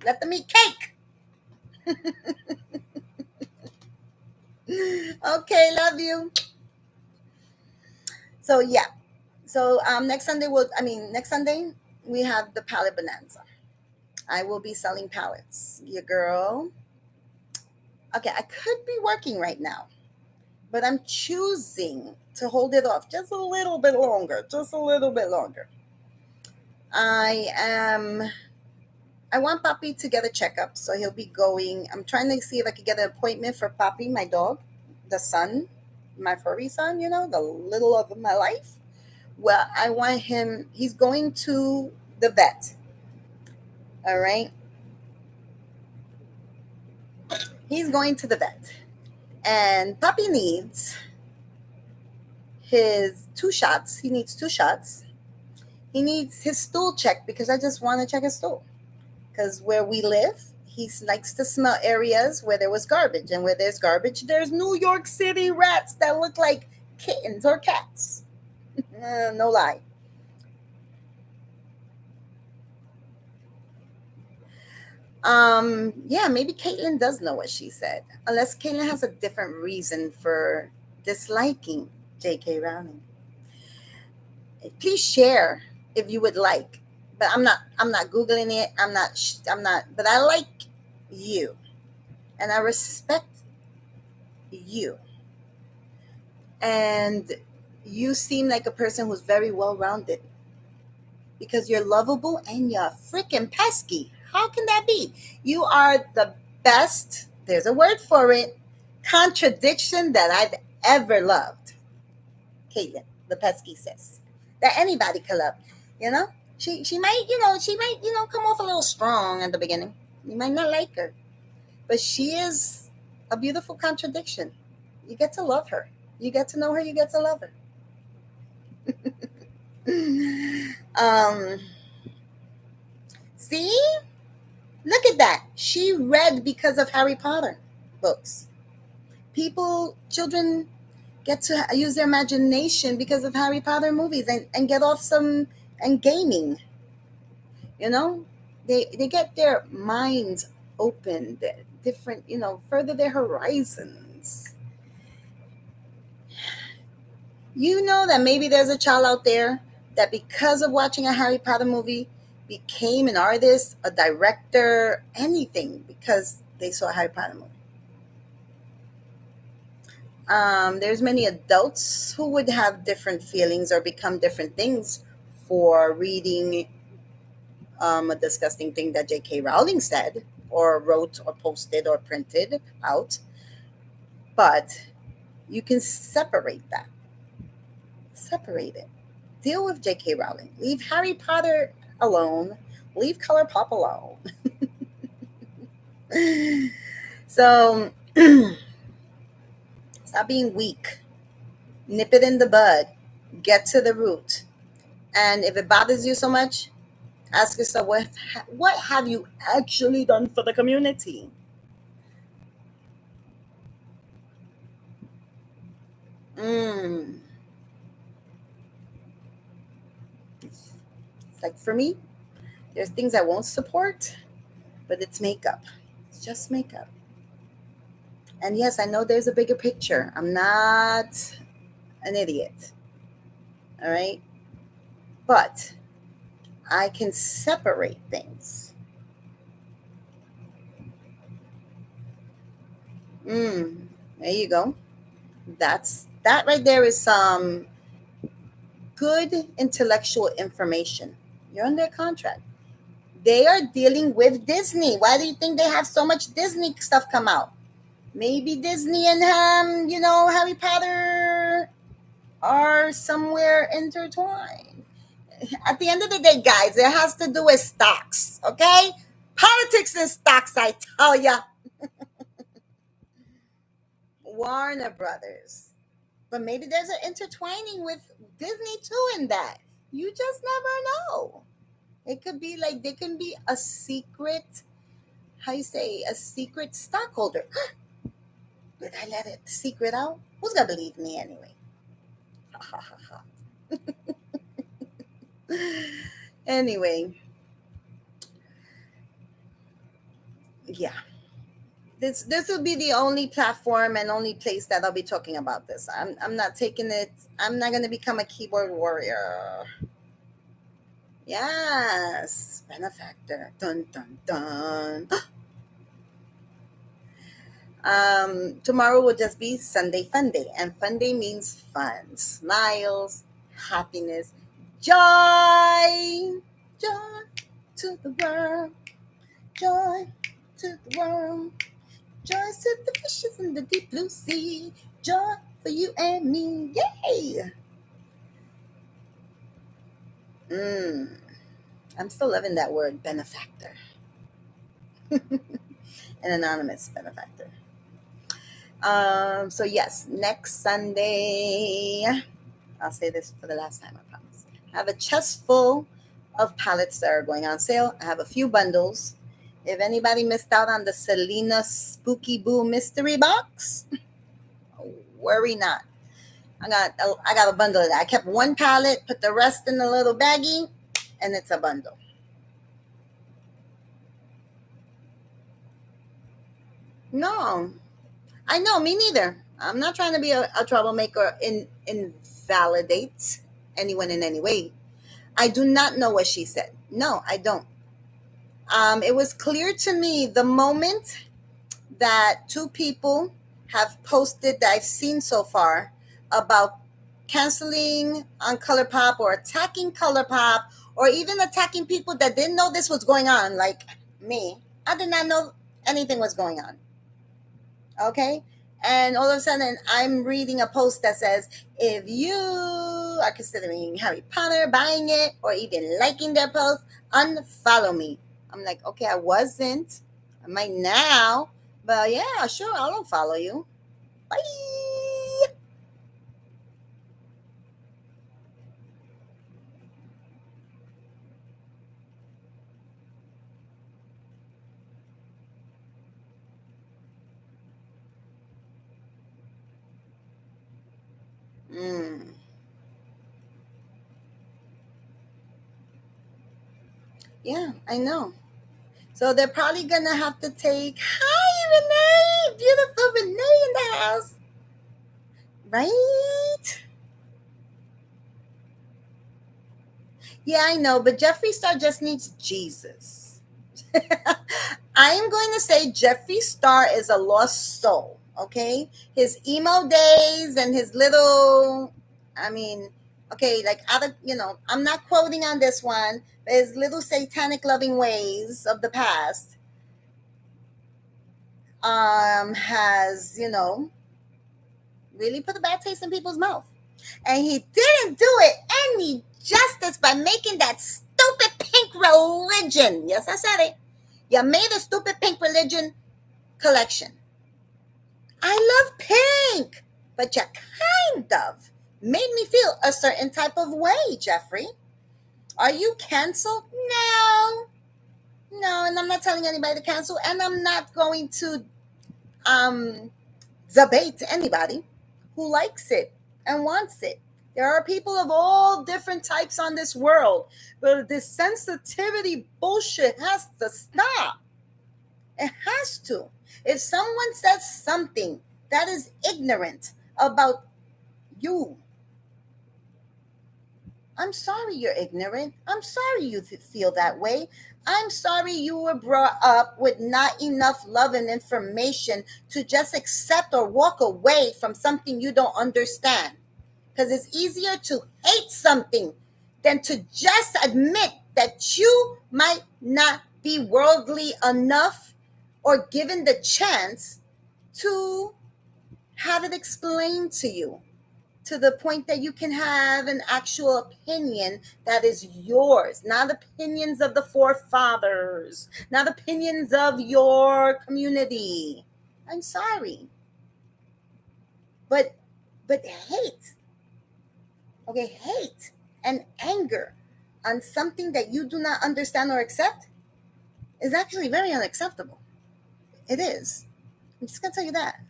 Let them eat cake. Okay, love you. So yeah. So next Sunday we have the palette bonanza. I will be selling palettes. Your girl. Okay, I could be working right now, but I'm choosing to hold it off just a little bit longer. Just a little bit longer. I am I want Papi to get a checkup, so he'll be going. I'm trying to see if I could get an appointment for Papi, my dog, the son, my furry son, the little of my life. Well, I want him, he's going to the vet. All right. He's going to the vet. And Papi needs his 2 shots. He needs 2 shots. He needs his stool checked because I just want to check his stool. Because where we live, he likes to smell areas where there was garbage. And where there's garbage, there's New York City rats that look like kittens or cats. No lie. Yeah, maybe Caitlin does know what she said. Unless Caitlin has a different reason for disliking J.K. Rowling. Please share if you would like. But I'm not Googling it. I'm not, but I like you. And I respect you. And you seem like a person who's very well rounded because you're lovable and you're freaking pesky. How can that be? You are the best, there's a word for it, contradiction that I've ever loved. Caitlin, the pesky sis, that anybody could love. You know, she might, come off a little strong at the beginning. You might not like her, but she is a beautiful contradiction. You get to love her. You get to know her. You get to love her. um, See, look at that. She read because of Harry Potter books. Children get to use their imagination because of Harry Potter movies and get off and gaming. You know, they get their minds open, different, further their horizons. You know that maybe there's a child out there that because of watching a Harry Potter movie became an artist, a director, anything because they saw a Harry Potter movie. There's many adults who would have different feelings or become different things for reading a disgusting thing that J.K. Rowling said or wrote or posted or printed out. But you can separate that. Separate it. Deal with J.K. Rowling. Leave Harry Potter alone. Leave Color Pop alone. So stop being weak. Nip it in the bud. Get to the root. And if it bothers you so much, ask yourself, what have you actually done for the community? Mm. It's like for me, there's things I won't support, but it's makeup. It's just makeup. And yes, I know there's a bigger picture. I'm not an idiot. All right. But I can separate things. Mm, there you go. That right there is some good intellectual information. You're under contract. They are dealing with Disney. Why do you think they have so much Disney stuff come out? Maybe Disney and Harry Potter are somewhere intertwined. At the end of the day, guys, it has to do with stocks, okay? Politics and stocks, I tell ya. Warner Brothers. But maybe there's an intertwining with Disney too in that. You just never know. It could be like they can be a secret, how you say, a secret stockholder. Did I let it secret out? Who's gonna believe me anyway? Ha ha ha ha. Anyway, yeah. This will be the only platform and only place that I'll be talking about this. I'm not taking it. I'm not gonna become a keyboard warrior. Yes, benefactor. Dun dun dun. Tomorrow will just be Sunday Fun Day, and Fun Day means fun, smiles, happiness, joy, joy to the world, joy to the world, joy to the fishes in the deep blue sea, joy for you and me, yay! Mm, I'm still loving that word, benefactor, an anonymous benefactor. So yes, next Sunday, I'll say this for the last time, I promise. I have a chest full of palettes that are going on sale. I have a few bundles. If anybody missed out on the Selena Spooky Boo mystery box, worry not. I got a bundle of that. I kept one palette, put the rest in a little baggie, and it's a bundle. No, I know, me neither. I'm not trying to be a troublemaker and invalidate anyone in any way. I do not know what she said. No, I don't. It was clear to me the moment that two people have posted that I've seen so far about canceling on ColourPop or attacking ColourPop or even attacking people that didn't know this was going on, like me. I did not know anything was going on. Okay. And all of a sudden, I'm reading a post that says, if you are considering Harry Potter, buying it, or even liking their post, unfollow me. I'm like, okay, I wasn't. I might now, but yeah, sure, I'll unfollow you. Bye. Mm, yeah, I know. So they're probably gonna have to take, hi, Renee, beautiful Renee in the house, right? Yeah, I know, but Jeffree Star just needs Jesus. I am going to say Jeffree Star is a lost soul, okay? His emo days and his little, I mean, okay, like other, I'm not quoting on this one, but his little satanic loving ways of the past has, really put a bad taste in people's mouth. And he didn't do it any justice by making that stupid pink religion. Yes, I said it. You made a stupid pink religion collection. I love pink, but you kind of made me feel a certain type of way, Jeffrey. Are you canceled? No. No, and I'm not telling anybody to cancel, and I'm not going to um debate anybody who likes it and wants it. There are people of all different types on this world, but this sensitivity bullshit has to stop. It has to. If someone says something that is ignorant about you, I'm sorry you're ignorant. I'm sorry you feel that way. I'm sorry you were brought up with not enough love and information to just accept or walk away from something you don't understand. Because it's easier to hate something than to just admit that you might not be worldly enough or given the chance to have it explained to you to the point that you can have an actual opinion that is yours, not opinions of the forefathers, not opinions of your community. I'm sorry. But hate, okay, hate and anger on something that you do not understand or accept is actually very unacceptable. It is. I'm just gonna tell you that.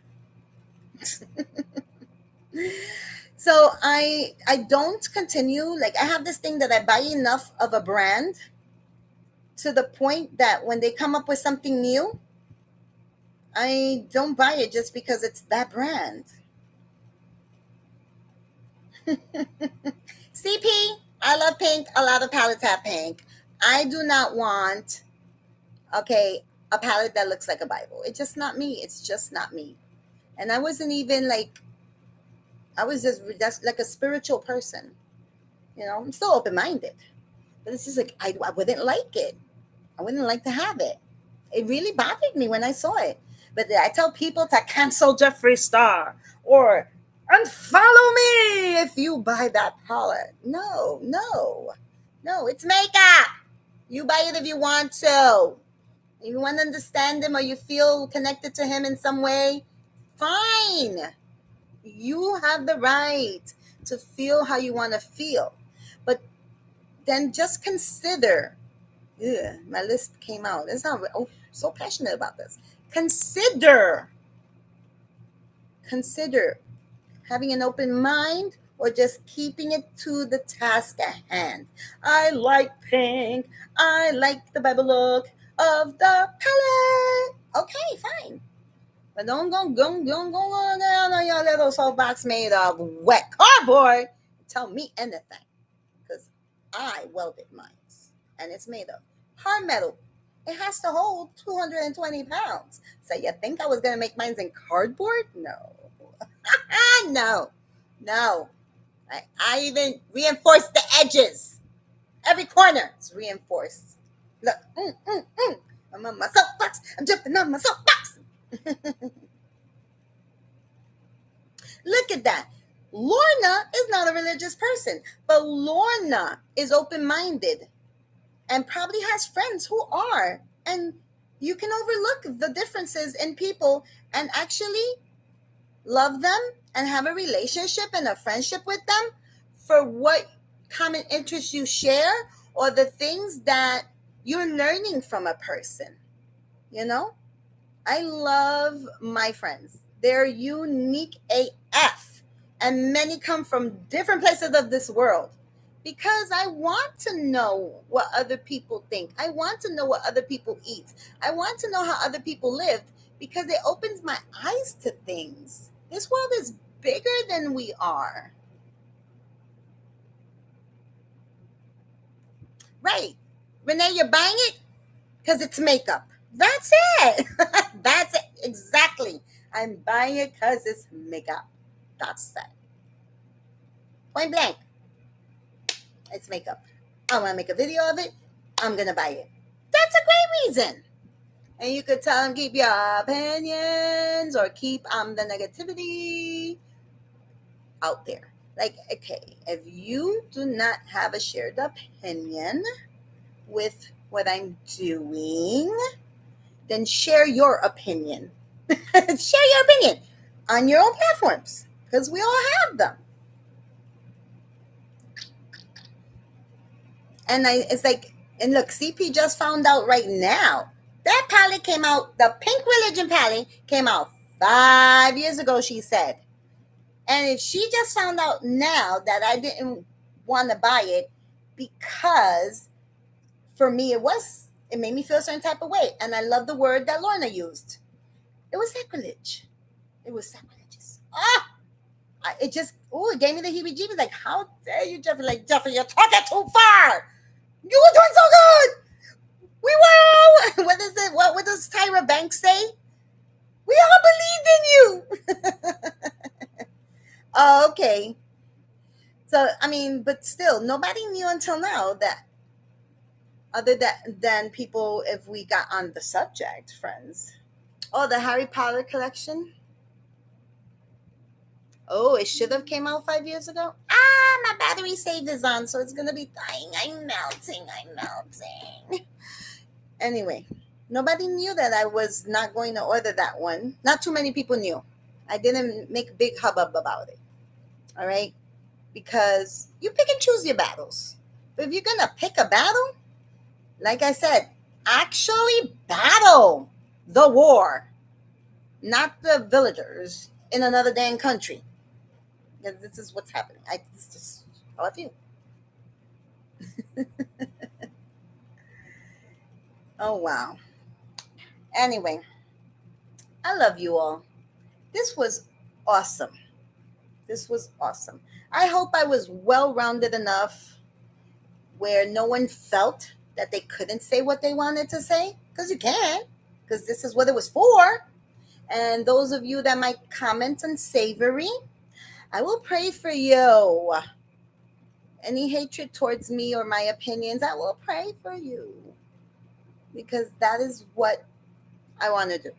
So I don't continue, like I have this thing that I buy enough of a brand to the point that when they come up with something new, I don't buy it just because it's that brand. CP, I love pink. A lot of palettes have pink. I do not want, okay, a palette that looks like a Bible. It's just not me. It's just not me. And I wasn't even like, I was just like a spiritual person. I'm still open minded. But it's just like, I wouldn't like it. I wouldn't like to have it. It really bothered me when I saw it. But I tell people to cancel Jeffree Star or unfollow me if you buy that palette. No, no, no, it's makeup. You buy it if you want to. If you want to understand him or you feel connected to him in some way, fine. You have the right to feel how you want to feel. But then just consider. Yeah, my list came out. It's not. Oh, so passionate about this. Consider having an open mind or just keeping it to the task at hand. I like pink. I like the Bible look of the palette. Okay, fine. But don't go on down on your little soapbox made of wet cardboard. Tell me anything, because I welded mine, and it's made of hard metal. It has to hold 220 pounds. So you think I was gonna make mine in cardboard? No, no, no. I even reinforced the edges. Every corner is reinforced. Look, I'm on my soapbox. I'm jumping on my soapbox. Look at that. Lorna is not a religious person, but Lorna is open minded and probably has friends who are. And you can overlook the differences in people and actually love them and have a relationship and a friendship with them for what common interests you share or the things that you're learning from a person. You know, I love my friends. They're unique AF, and many come from different places of this world because I want to know what other people think. I want to know what other people eat. I want to know how other people live because it opens my eyes to things. This world is bigger than we are. Right. Renee, you're buying it because it's makeup. That's it. That's it. Exactly. I'm buying it because it's makeup. That's it. Point blank. It's makeup. I want to make a video of it. I'm going to buy it. That's a great reason. And you could tell them keep your opinions or keep the negativity out there. Like, okay, if you do not have a shared opinion with what I'm doing, then share your opinion. Share your opinion on your own platforms because we all have them. And it's like, and look, CP just found out right now that palette came out, the Pink Religion palette came out 5 years ago, she said. And if she just found out now that I didn't want to buy it because for me it made me feel a certain type of way. And I love the word that Lorna used. It was sacrilege. It was sacrilegious. It gave me the heebie-jeebies. Like, how dare you, Jeffrey? Like, Jeffrey, you're talking too far. You were doing so good. We were. What is it? What does Tyra Banks say? We all believed in you. Oh, okay. So, I mean, but still, nobody knew until now that other than people, if we got on the subject, friends. Oh, the Harry Potter collection. Oh, it should have came out 5 years ago. My battery save is on, so it's gonna be dying. I'm melting. Anyway, nobody knew that I was not going to order that one. Not too many people knew. I didn't make a big hubbub about it. All right, because you pick and choose your battles. But if you're gonna pick a battle, like I said, actually battle the war, not the villagers in another damn country. Because this is what's happening. This is just how I feel. Oh, wow. Anyway, I love you all. This was awesome. This was awesome. I hope I was well rounded enough where no one felt that they couldn't say what they wanted to say. Because you can. Because this is what it was for. And those of you that might comment on Savory, I will pray for you. Any hatred towards me or my opinions, I will pray for you. Because that is what I want to do.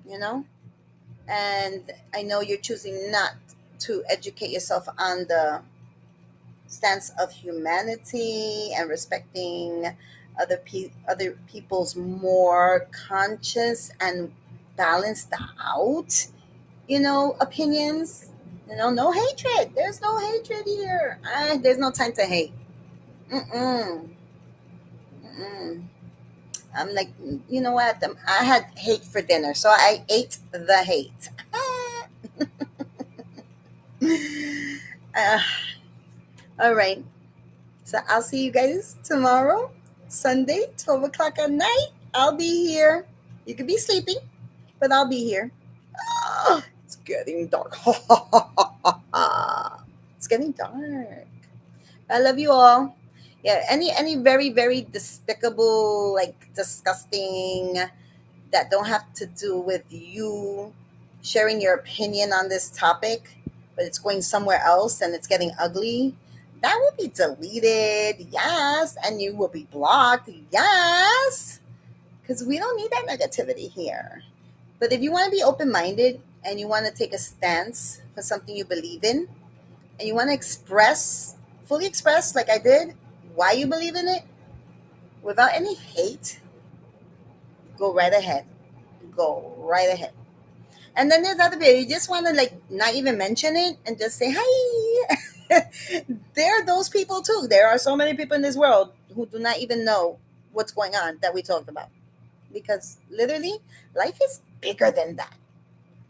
You know? And I know you're choosing not to educate yourself on the stance of humanity and respecting other people's more conscious and balanced out, opinions. No hatred. There's no hatred here. There's no time to hate. Mm-mm. Mm-mm. I'm like, you know what? I had hate for dinner, so I ate the hate. uh, all right. So I'll see you guys tomorrow, Sunday, 12 o'clock at night. I'll be here. You could be sleeping, but I'll be here. It's getting dark. It's getting dark. I love you all. Yeah, any very, very despicable, like disgusting that don't have to do with you sharing your opinion on this topic, but it's going somewhere else and it's getting ugly, that will be deleted. Yes. And you will be blocked. Yes. Because we don't need that negativity here. But if you want to be open-minded and you want to take a stance for something you believe in, and you want to fully express, like I did, why you believe in it, without any hate, go right ahead. Go right ahead. And then there's other people, you just want to like not even mention it and just say, hi. There are those people too. There are so many people in this world who do not even know what's going on that we talked about. Because literally, life is bigger than that.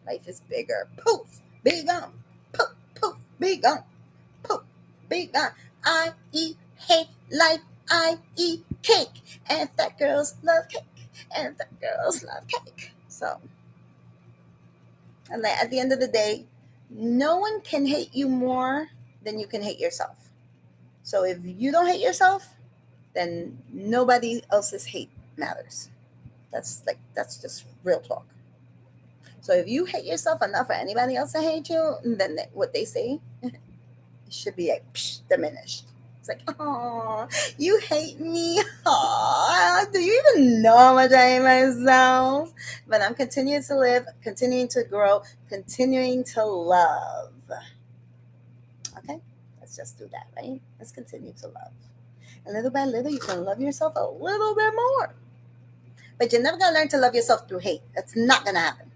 Life is bigger. Poof, big on. Poof, poof, big on. Poof, big on. I eat hate like I eat cake. And fat girls love cake. And fat girls love cake. So, and like, at the end of the day, no one can hate you more than you can hate yourself. So if you don't hate yourself, then nobody else's hate matters. That's just real talk. So if you hate yourself enough for anybody else to hate you, then what they say should be like diminished. It's like, oh, you hate me. Oh, do you even know how much I hate myself? But I'm continuing to live, continuing to grow, continuing to love. Okay, let's just do that, right? Let's continue to love. And little by little, you can love yourself a little bit more. But you're never gonna learn to love yourself through hate. That's not gonna happen.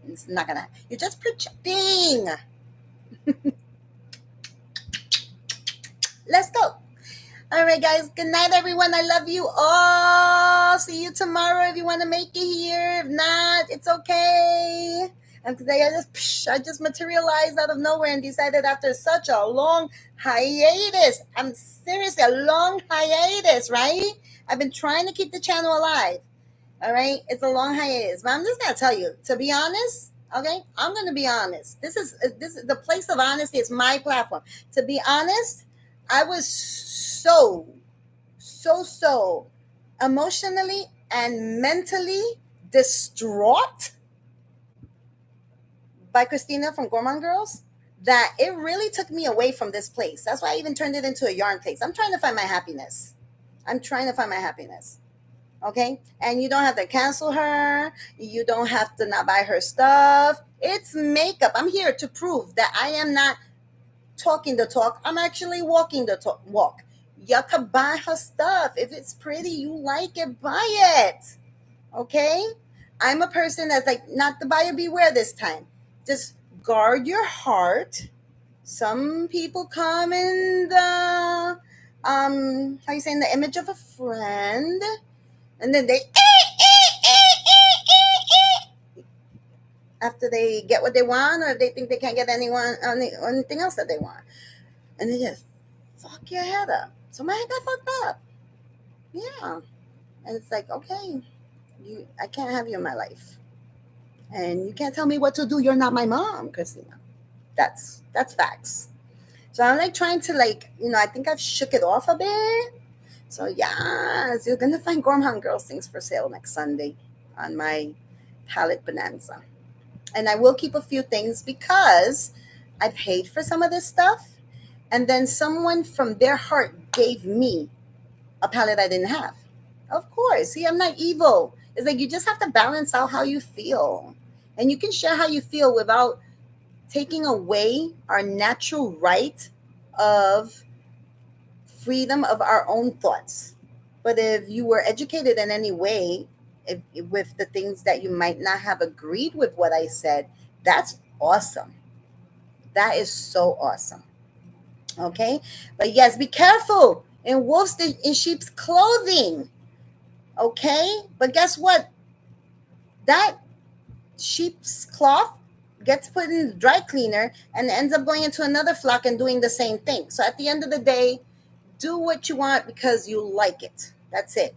It's not gonna. You're just projecting. Let's go. All right, guys. Good night, everyone. I love you all. See you tomorrow if you want to make it here. If not, it's okay. And today I just materialized out of nowhere and decided after such a long hiatus. I'm seriously a long hiatus, right? I've been trying to keep the channel alive. All right, it's a long hiatus, but I'm just gonna tell you. To be honest, okay, I'm gonna be honest. This is the place of honesty. It's my platform. To be honest, I was so emotionally and mentally distraught by Christina from Gourmand Girls that it really took me away from this place. That's why I even turned it into a yarn place. I'm trying to find my happiness. I'm trying to find my happiness. Okay? And you don't have to cancel her. You don't have to not buy her stuff. It's makeup. I'm here to prove that I am not talking the talk. I'm actually walking the walk. You can buy her stuff. If it's pretty, you like it, buy it. Okay? I'm a person that's like, not the buyer beware this time. Just guard your heart. Some people come in the, how you say, in the image of a friend. And then they, after they get what they want, or they think they can't get anything else that they want. And they just fuck your head up. So my head got fucked up. Yeah. And it's like, okay, I can't have you in my life. And you can't tell me what to do. You're not my mom, Christina. That's facts. So I'm like trying to I think I've shook it off a bit. So yes, you're gonna find Gourmand Girls things for sale next Sunday on my palette bonanza. And I will keep a few things because I paid for some of this stuff. And then someone from their heart gave me a palette I didn't have. Of course. See, I'm not evil. It's like you just have to balance out how you feel. And you can share how you feel without taking away our natural right of freedom of our own thoughts. But if you were educated in any way, with the things that you might not have agreed with what I said, that's awesome. That is so awesome. Okay? But yes, be careful in wolves in sheep's clothing. Okay? But guess what? That sheep's cloth gets put in the dry cleaner and ends up going into another flock and doing the same thing. So at the end of the day, do what you want because you like it. That's it.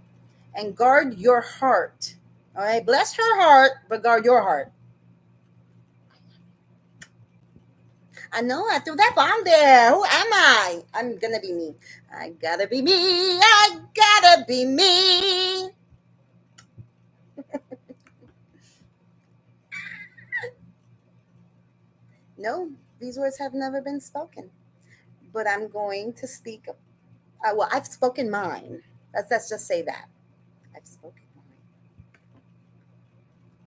And guard your heart. All right? Bless her heart, but guard your heart. I know I threw that bomb there. Who am I? I'm gonna be me. I gotta be me. I gotta be me. No, these words have never been spoken. But I'm going to speak. Well, I've spoken mine. Let's just say that. I've spoken